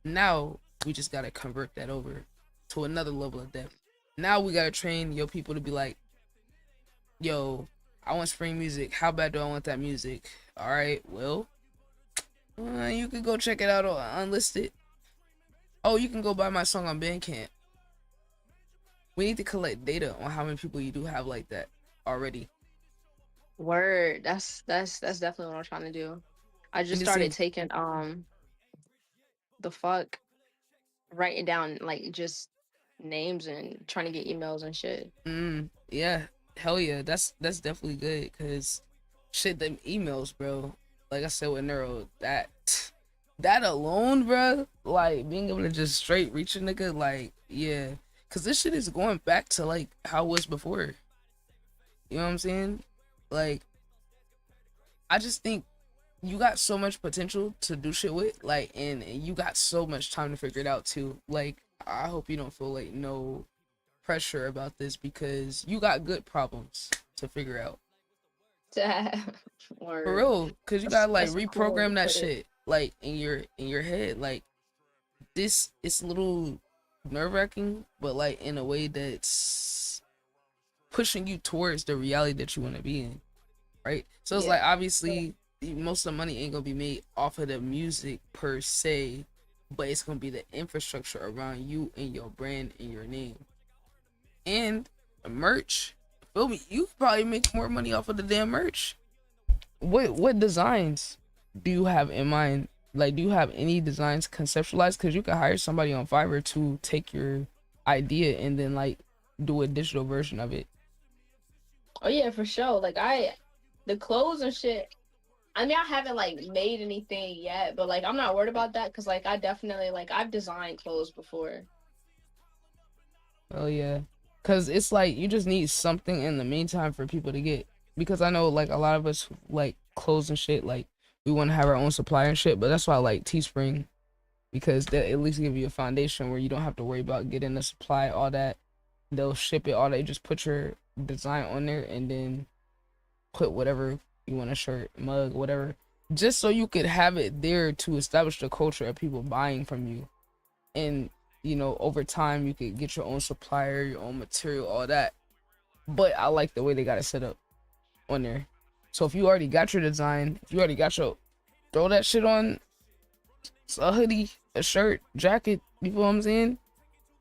Now we just gotta convert that over to another level of depth. Now we gotta train your people to be like, yo, I want Spring music. How bad do I want that music? All right, well, you can go check it out on Unlisted. Oh, you can go buy my song on Bandcamp. We need to collect data on how many people you do have like that already. Word. That's definitely what I'm trying to do. I just started taking the fuck writing down like just names and trying to get emails and shit. Yeah, hell yeah, that's definitely good. Cause shit, them emails, bro. Like I said with Neuro, that alone, bro. Like being able to just straight reach a nigga, like yeah. Cause this shit is going back to like how it was before. You know what I'm saying? Like, I just think you got so much potential to do shit with, like, and you got so much time to figure it out too. Like, I hope you don't feel like no pressure about this because you got good problems to figure out. Word. For real, cause you gotta like That's cool reprogram to that put it. shit like in your head. Like this, it's a little nerve-wracking, but like in a way that's pushing you towards the reality that you want to be in, right? So it's Yeah. like obviously most of the money ain't gonna be made off of the music per se, but it's gonna be the infrastructure around you and your brand and your name and merch. Feel me? You probably make more money off of the damn merch. What designs do you have in mind? Like, do you have any designs conceptualized? Because you could hire somebody on Fiverr to take your idea and then like do a digital version of it. Oh yeah, for sure. Like the clothes and shit. I mean, I haven't like made anything yet, but like I'm not worried about that because like I definitely like I've designed clothes before. Oh yeah, because it's like you just need something in the meantime for people to get. Because I know like a lot of us like clothes and shit. Like we want to have our own supply and shit, but that's why I like Teespring because they at least give you a foundation where you don't have to worry about getting the supply, all that. They'll ship it, all that. You just put your design on there and then put whatever you want, a shirt, mug, whatever, just so you could have it there to establish the culture of people buying from you. And you know, over time you could get your own supplier, your own material, all that. But I like the way they got it set up on there. So if you already got your design, if you already got your, throw that shit on a hoodie, a shirt, jacket, you feel what I'm saying?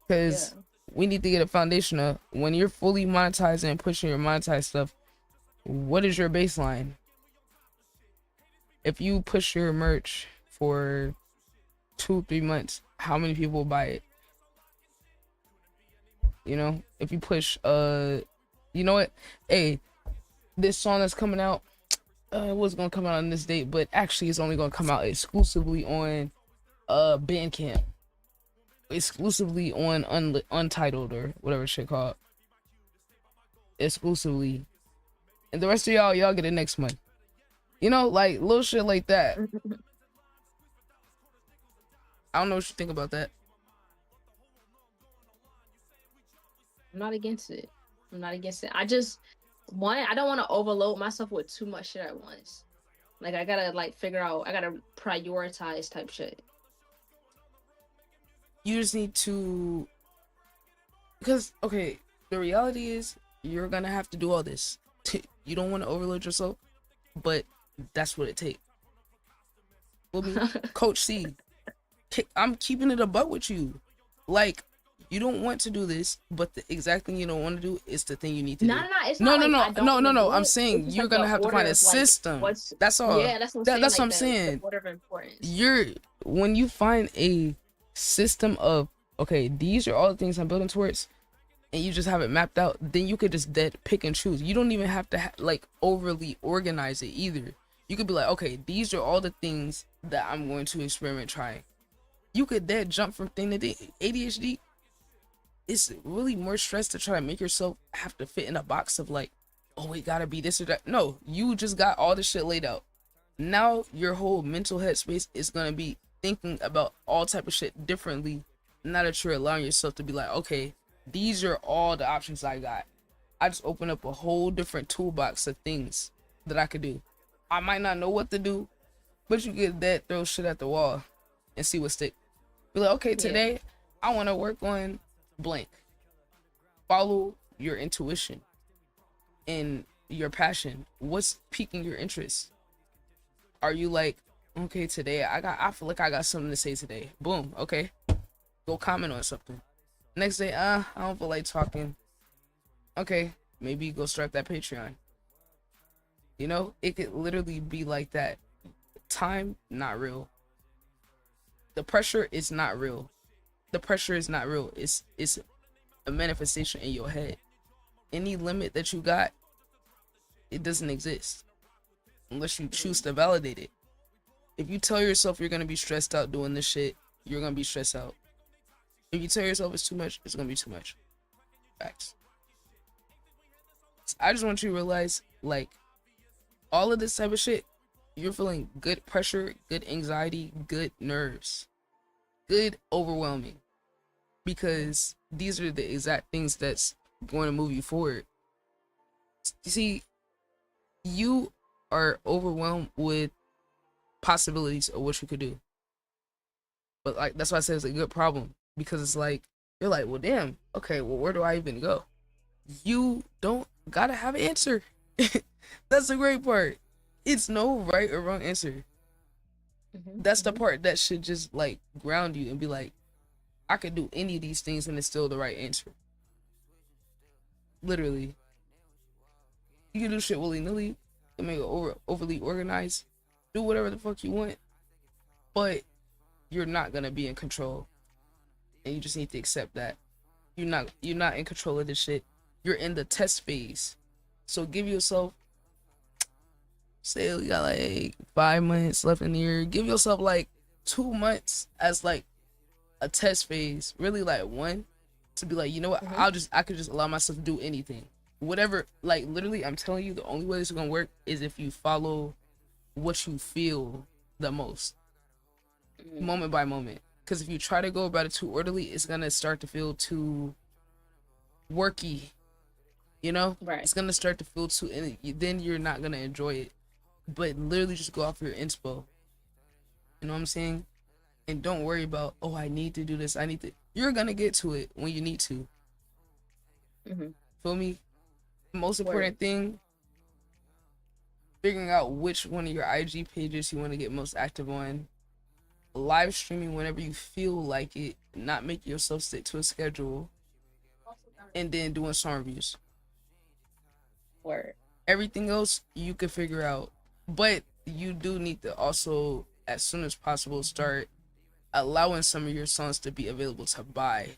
Because we need to get a foundation of when you're fully monetizing and pushing your monetized stuff, what is your baseline? If you push your merch for 2-3 months, how many people will buy it? You know, if you push you know what, hey, this song that's coming out was gonna come out on this date, but actually it's only gonna come out exclusively on Bandcamp, exclusively on Untitled or whatever shit called, exclusively, and the rest of y'all get it next month. You know, like little shit like that. I don't know what you think about that. I'm not against it. I'm not against it. I just I don't want to overload myself with too much shit at once. Like I gotta like figure out. I gotta prioritize type shit. You just need to, because okay, the reality is you're gonna have to do all this. You don't want to overload yourself, but that's what it takes. Well, Coach C, I'm keeping it a butt with you. Like, you don't want to do this, but the exact thing you don't want to do is the thing you need to do. It's not no. I'm saying you're gonna have to find a system. That's all. Yeah, that's what I'm saying. That's what I'm saying. The order of importance. When you find a system of, okay, these are all the things I'm building towards, and you just have it mapped out, then you could just dead pick and choose. You don't even have to like overly organize it either. You could be like, okay, these are all the things that I'm going to experiment trying. You could dead jump from thing to thing. ADHD, it's really more stress to try to make yourself have to fit in a box of like, oh, it gotta be this or that. No, you just got all the shit laid out. Now your whole mental headspace is gonna be thinking about all type of shit differently. Now that you're allowing yourself to be like, okay, these are all the options I got. I just open up a whole different toolbox of things that I could do. I might not know what to do, but you get that, throw shit at the wall and see what stick. Be like, okay, today I want to work on blank. Follow your intuition and your passion. What's piquing your interest? Are you like, okay, today I feel like I got something to say today. Boom, okay. Go comment on something. Next day, I don't feel like talking. Okay, maybe go start that Patreon. You know, it could literally be like that. Time, not real. The pressure is not real. The pressure is not real. It's a manifestation in your head. Any limit that you got, it doesn't exist unless you choose to validate it. If you tell yourself you're gonna be stressed out doing this shit, you're gonna be stressed out. If you tell yourself it's too much, it's gonna be too much. Facts. I just want you to realize, like, all of this type of shit, you're feeling good pressure, good anxiety, good nerves, good overwhelming, because these are the exact things that's going to move you forward. You see, you are overwhelmed with possibilities of what you could do, but like, that's why I said it's a good problem, because it's like, you're like, well, damn, okay, well, where do I even go? You don't gotta have an answer. That's the great part. It's no right or wrong answer. That's the part that should just like ground you and be like, I could do any of these things and it's still the right answer. Literally. You can do shit willy-nilly. You can make it overly organized. Do whatever the fuck you want. But you're not gonna be in control. And you just need to accept that. You're not in control of this shit. You're in the test phase. So give yourself, say you got like 5 months left in the year. Give yourself like 2 months as like a test phase. Really like 1 to be like, you know what? I could just allow myself to do anything. Whatever, like literally, I'm telling you, the only way this is gonna work is if you follow what you feel the most, moment by moment. Because if you try to go about it too orderly, it's gonna start to feel too worky. You know, right? It's gonna start to feel too, and then you're not gonna enjoy it. But literally, just go off your inspo. You know what I'm saying? And don't worry about, oh, I need to do this. I need to. You're gonna get to it when you need to. Feel me? Most important thing, figuring out which one of your IG pages you want to get most active on. Live streaming whenever you feel like it. Not making yourself stick to a schedule. And then doing song reviews. Word. Everything else you can figure out, but you do need to also, as soon as possible, start allowing some of your songs to be available to buy,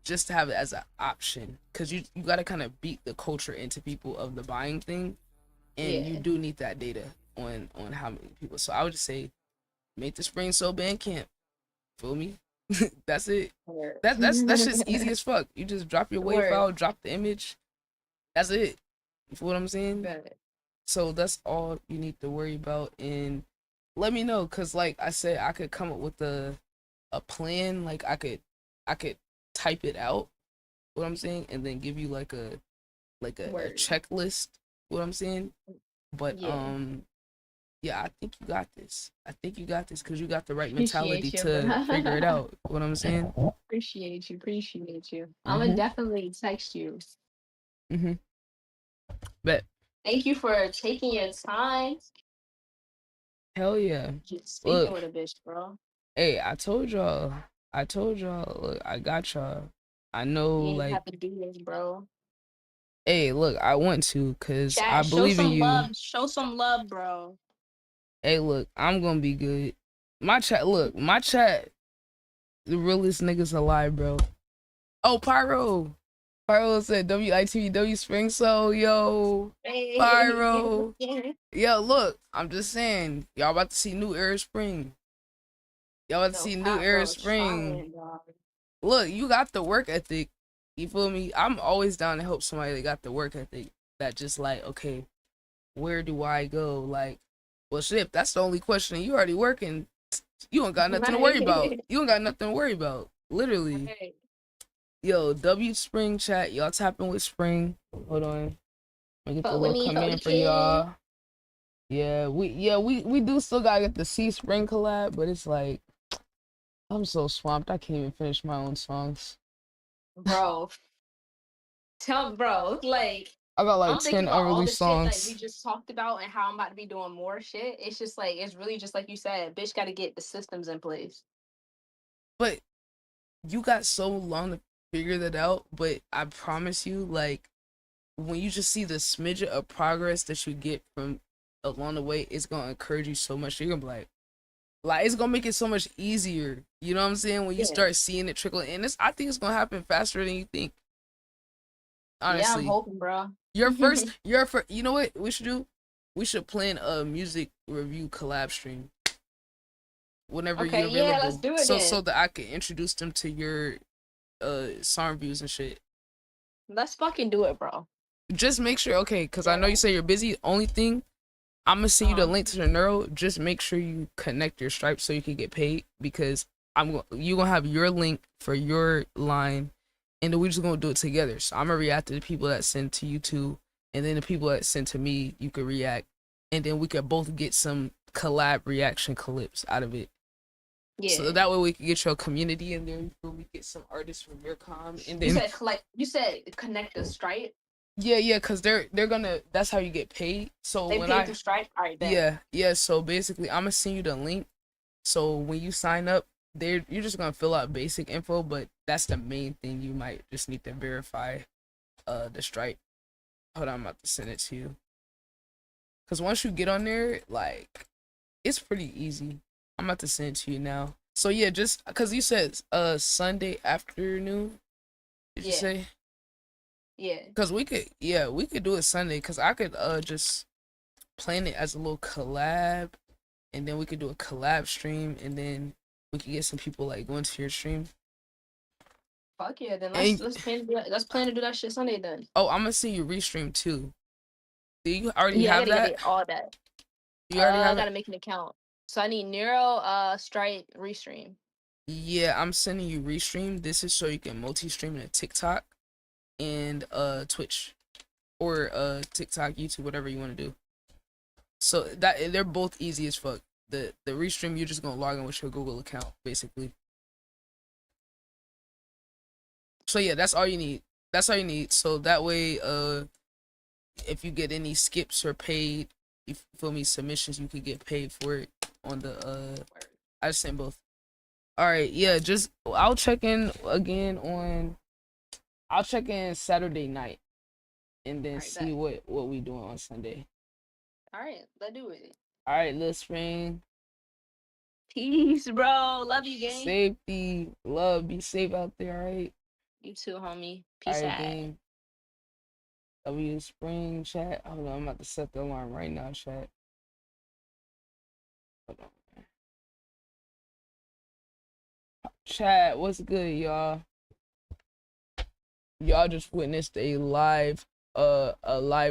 just to have it as an option, because you got to kind of beat the culture into people of the buying thing, and you Yeah. do need that data on how many people. So I would just say make the Spring Soul Bandcamp. Feel me? That's it. Word. That's just easy as fuck. You just drop your wave Word. file, drop the image. That's it. You feel what I'm saying? Bet. So that's all you need to worry about, and let me know, cause like I said, I could come up with a plan. Like I could type it out. What I'm saying, and then give you like a Word. checklist. What I'm saying, but Yeah. yeah, I think you got this. I think you got this because you got the right mentality Appreciate you, to figure it bro. out. What I'm saying. Appreciate you. Appreciate you. I'm gonna Mhm. definitely text you. Mhm. Bet. Thank you for taking your time. Hell yeah. Just speaking Look, with a bitch, bro. hey, I told y'all. I told y'all. Look, I got y'all. I know, You ain't like, have to do this, bro. hey, look, I want to, cause I Chat, show believe in some you. love. Show some love, bro. Hey, look, I'm gonna be good. My chat, look, my chat, the realest niggas alive, bro. Oh, Pyro. Pyro said WITW Spring Soul, yo. Hey. Pyro. Yo, look, I'm just saying, y'all about to see New Era Spring. Y'all about to No see New cap, Era bro. Spring. Trying, dog. Look, you got the work ethic. You feel me? I'm always down to help somebody that got the work ethic. That just like, okay, where do I go? Like, well, shit, if that's the only question. You already working. You don't got nothing to worry about. Right. You don't got nothing to worry about. Literally. Right. Yo, W Spring chat. Y'all tapping with Spring. Hold on. Let me get the Fuck with little me, fuck with the command for kid. y'all. Yeah, we do still gotta get the C Spring collab, but it's like I'm so swamped I can't even finish my own songs. Bro, bro, like, I got like I'm thinking 10 about all the unreleased shit like we songs. just talked about and how I'm about to be doing more shit. It's just like, it's really just like you said, bitch got to get the systems in place. But you got so long to figure that out, but I promise you, like, when you just see the smidget of progress that you get from along the way, it's gonna encourage you so much. You're gonna be like it's gonna make it so much easier. You know what I'm saying? When you Yeah. start seeing it trickle in, I think it's gonna happen faster than you think. Yeah, I'm Honestly, hoping, bro. you know what we should do? We should plan a music review collab stream whenever you're Okay, yeah, let's available, do it so then. that I can introduce them to your song reviews and shit. Let's fucking do it, bro. Just make sure, okay, because I know you Yeah. say you're busy. Only thing, I'm gonna send you the Uh, link to the Neuro. Just make sure you connect your Stripe so you can get paid, because you gonna have your link for your line, and then we just gonna do it together. So I'm gonna react to the people that send to you too, and then the people that send to me, you could react, and then we could both get some collab reaction clips out of it. So yeah. that way we can get your community in there. We get some artists from your com, and You then said collect. You said connect us, Stripe. yeah, cause they're gonna. That's how you get paid. So They when pay through Stripe. All right, bet. yeah. So basically, I'm gonna send you the link. So when you sign up, you're just gonna fill out basic info, but that's the main thing. You might just need to verify the Stripe. Hold on, I'm about to send it to you. Cause once you get on there, like it's pretty easy. I'm about to send it to you now. So yeah, just cause you said Sunday afternoon. Did you Yeah. say? Yeah. Cause we could do it Sunday. Cause I could just plan it as a little collab, and then we could do a collab stream, and then we could get some people like going to your stream. Fuck yeah. Then And let's plan to do that. Let's plan to do that shit Sunday then. oh, I'm gonna see you restream too. Do you already Yeah, I have gotta get that? it, all that. You already I have it? gotta make an account. So I need Neuro, Stripe, Restream. Yeah, I'm sending you restream. This is so you can multi-stream to TikTok and Twitch, or TikTok, YouTube, whatever you want to do. So that they're both easy as fuck. The restream, you're just gonna log in with your Google account basically. So yeah, that's all you need. That's all you need. So that way, if you get any skips or paid, you feel me, submissions, you could get paid for it on the I just sent both. All right, yeah, just I'll check in again on I'll check in Saturday night, and then Alright, see bet. what we doing on Sunday. Alright, let's do it. All right, Lil Spring. Peace, bro. Love you, gang. Safety, love, be safe out there. All right. You too, homie. All Peace right, out. gang. W Spring chat. Hold on, I'm about to set the alarm right now, chat. Hold on. Chat, what's good, y'all? Y'all just witnessed a live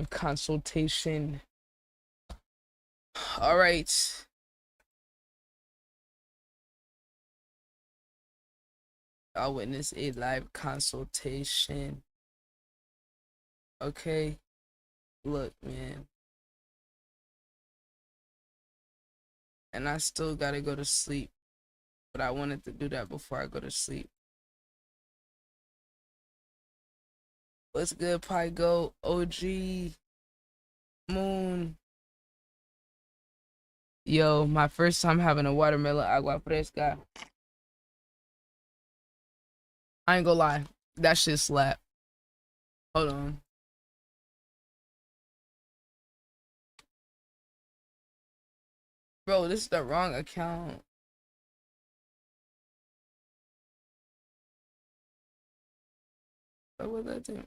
consultation. All right. I witnessed a live consultation. Okay. Look, man. And I still gotta go to sleep. But I wanted to do that before I go to sleep. What's good, Pygo? OG Moon. Yo, my first time having a watermelon agua fresca. I ain't gonna lie. That shit slap. Hold on. Bro, this is the wrong account. What was that thing?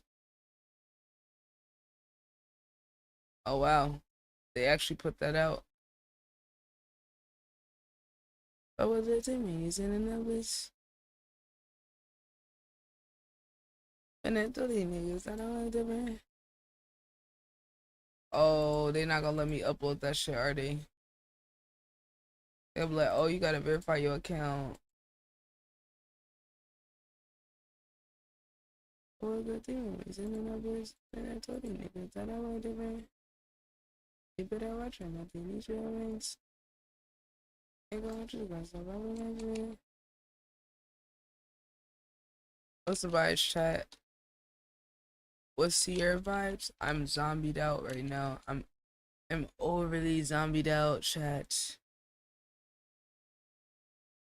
Oh, wow. They actually put that out. What was it to me? Is in the numbers? And then 30 niggas. I don't like different. Oh, they not gonna let me upload that shit, are they? They'll be like, oh, you gotta verify your account. What was that thing? Is in the numbers? And then 30 niggas. I don't like different. You better watch your nothing. These real rings. Ain't gonna watch you guys. What's the vibes, chat? What's your vibes? I'm zombied out right now. I'm overly zombied out, chat.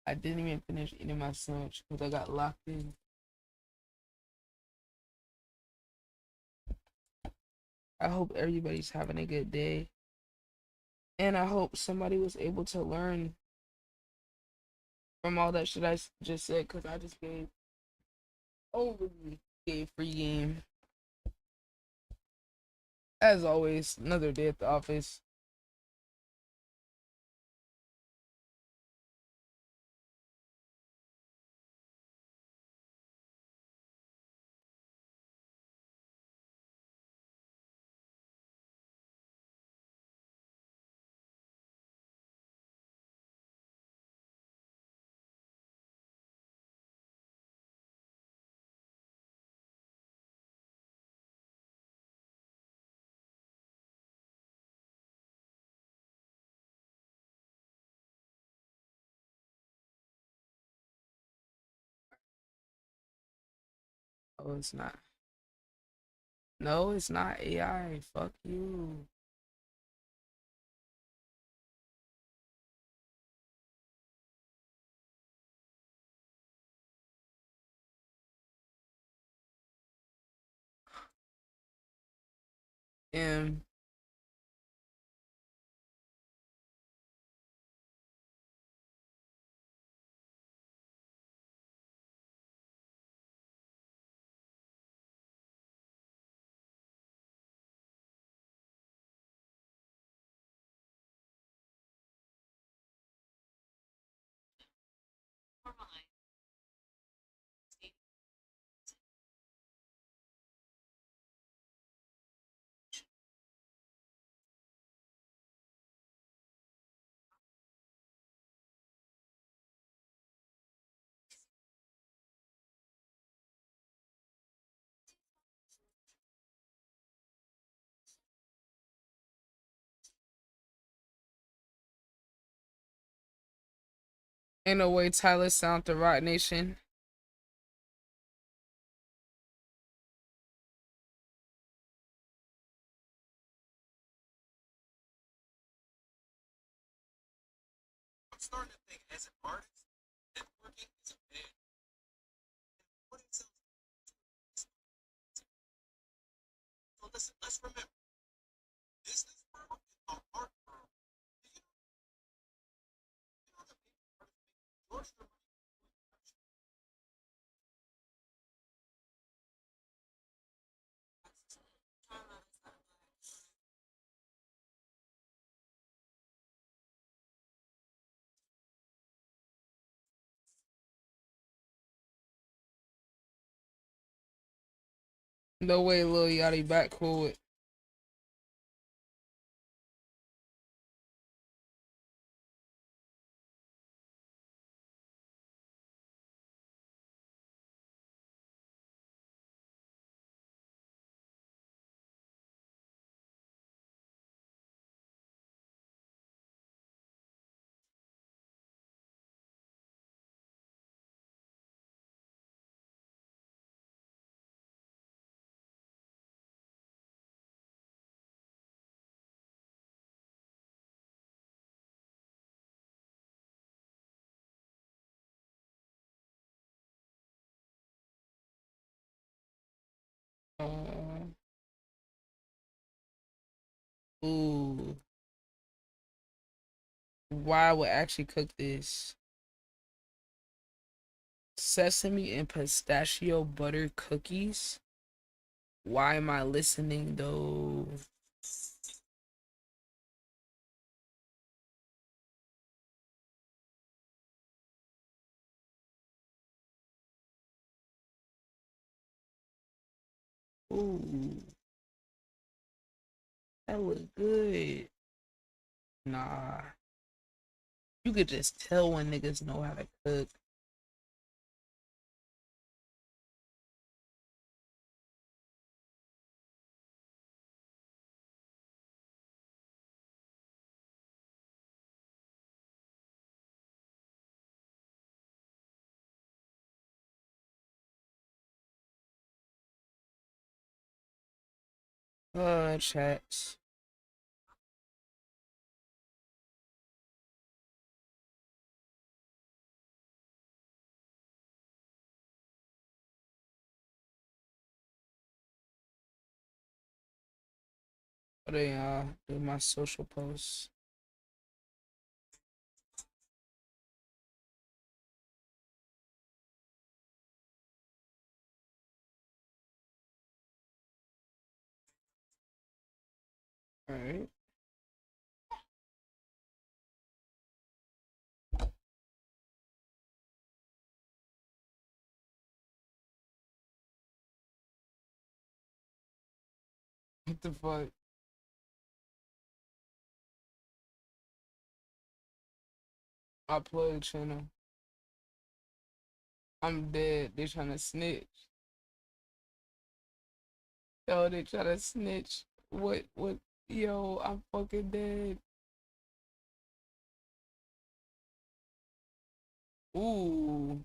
I didn't even finish eating my sandwich because I got locked in. I hope everybody's having a good day. And I hope somebody was able to learn from all that shit I just said, because I just overly gave free game. As always, another day at the office. Oh, it's not. No, it's not AI. Fuck you. And ain't no way Tyler sound the Rock Nation. No way, Lil Yachty back cool with. Uh, ooh. Why I would actually cook this? Sesame and pistachio butter cookies. Why am I listening though? Ooh, that was good. Nah, you could just tell when niggas know how to cook. Chats. What are y'all? Do my social posts. All right. What the fuck? Upload channel. I'm dead. They trying to snitch. Yo, they trying to snitch. What? Yo, I'm fucking dead. Ooh.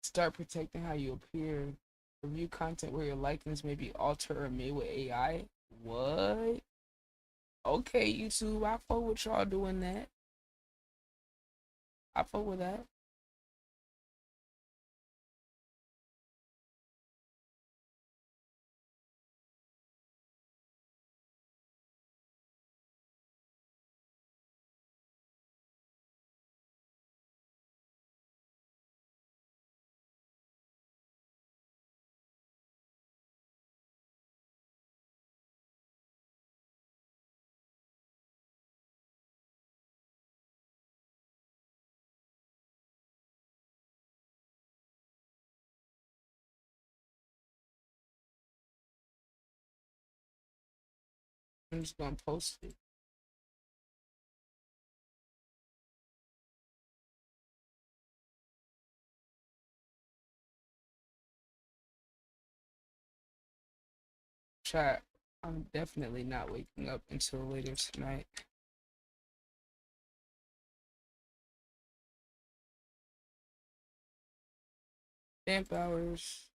Start protecting how you appear. Review content where your likeness may be altered or made with AI. What? Okay, YouTube. I fuck with y'all doing that. I fuck with that. I'm just gonna post it. Chat. I'm definitely not waking up until later tonight. Stamp hours.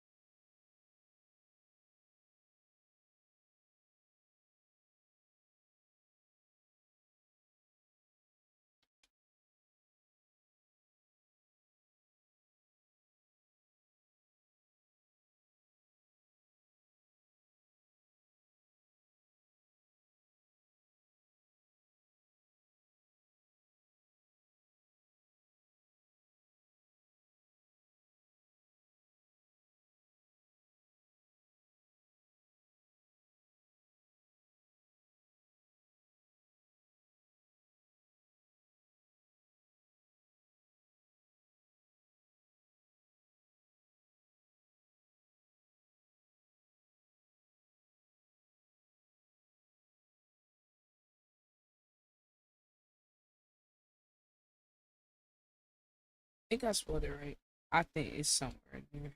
think I spelled it right. I think it's somewhere in here.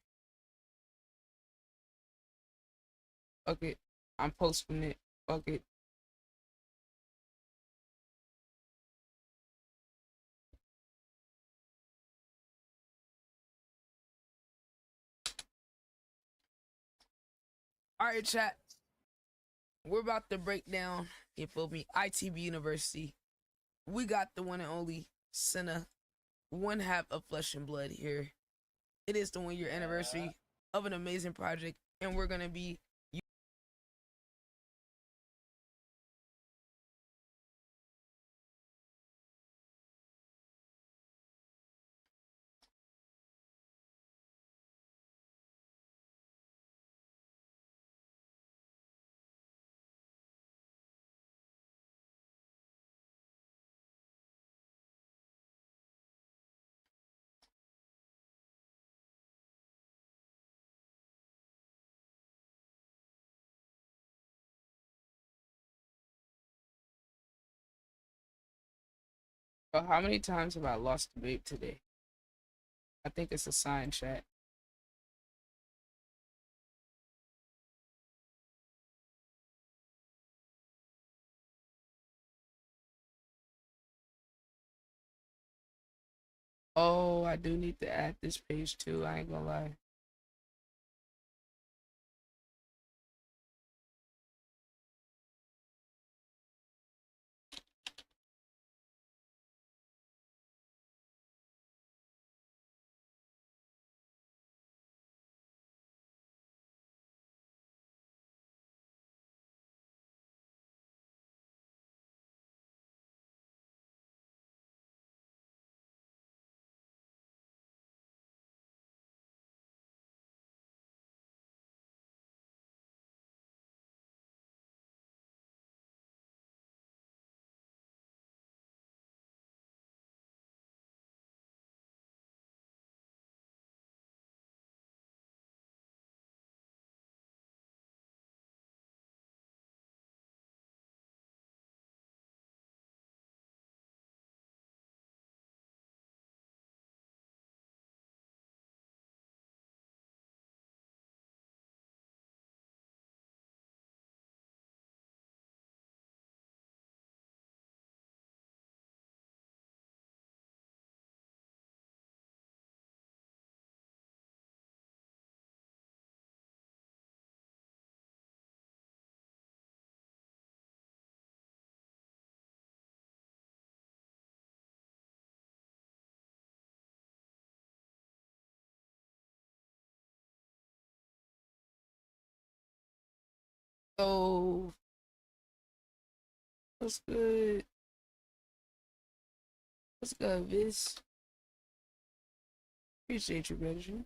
Fuck it. I'm posting it. Fuck it. All right, chat. We're about to break down, you feel me, ITB University. We got the one and only Senna, one half of Flesh and Blood here. It is the 1 year anniversary of an amazing project, and we're gonna be how many times have I lost the babe today? I think it's a sign, chat. Oh, I do need to add this page too. I ain't gonna lie. So, what's good? What's good, Viz? Appreciate you, Benjamin.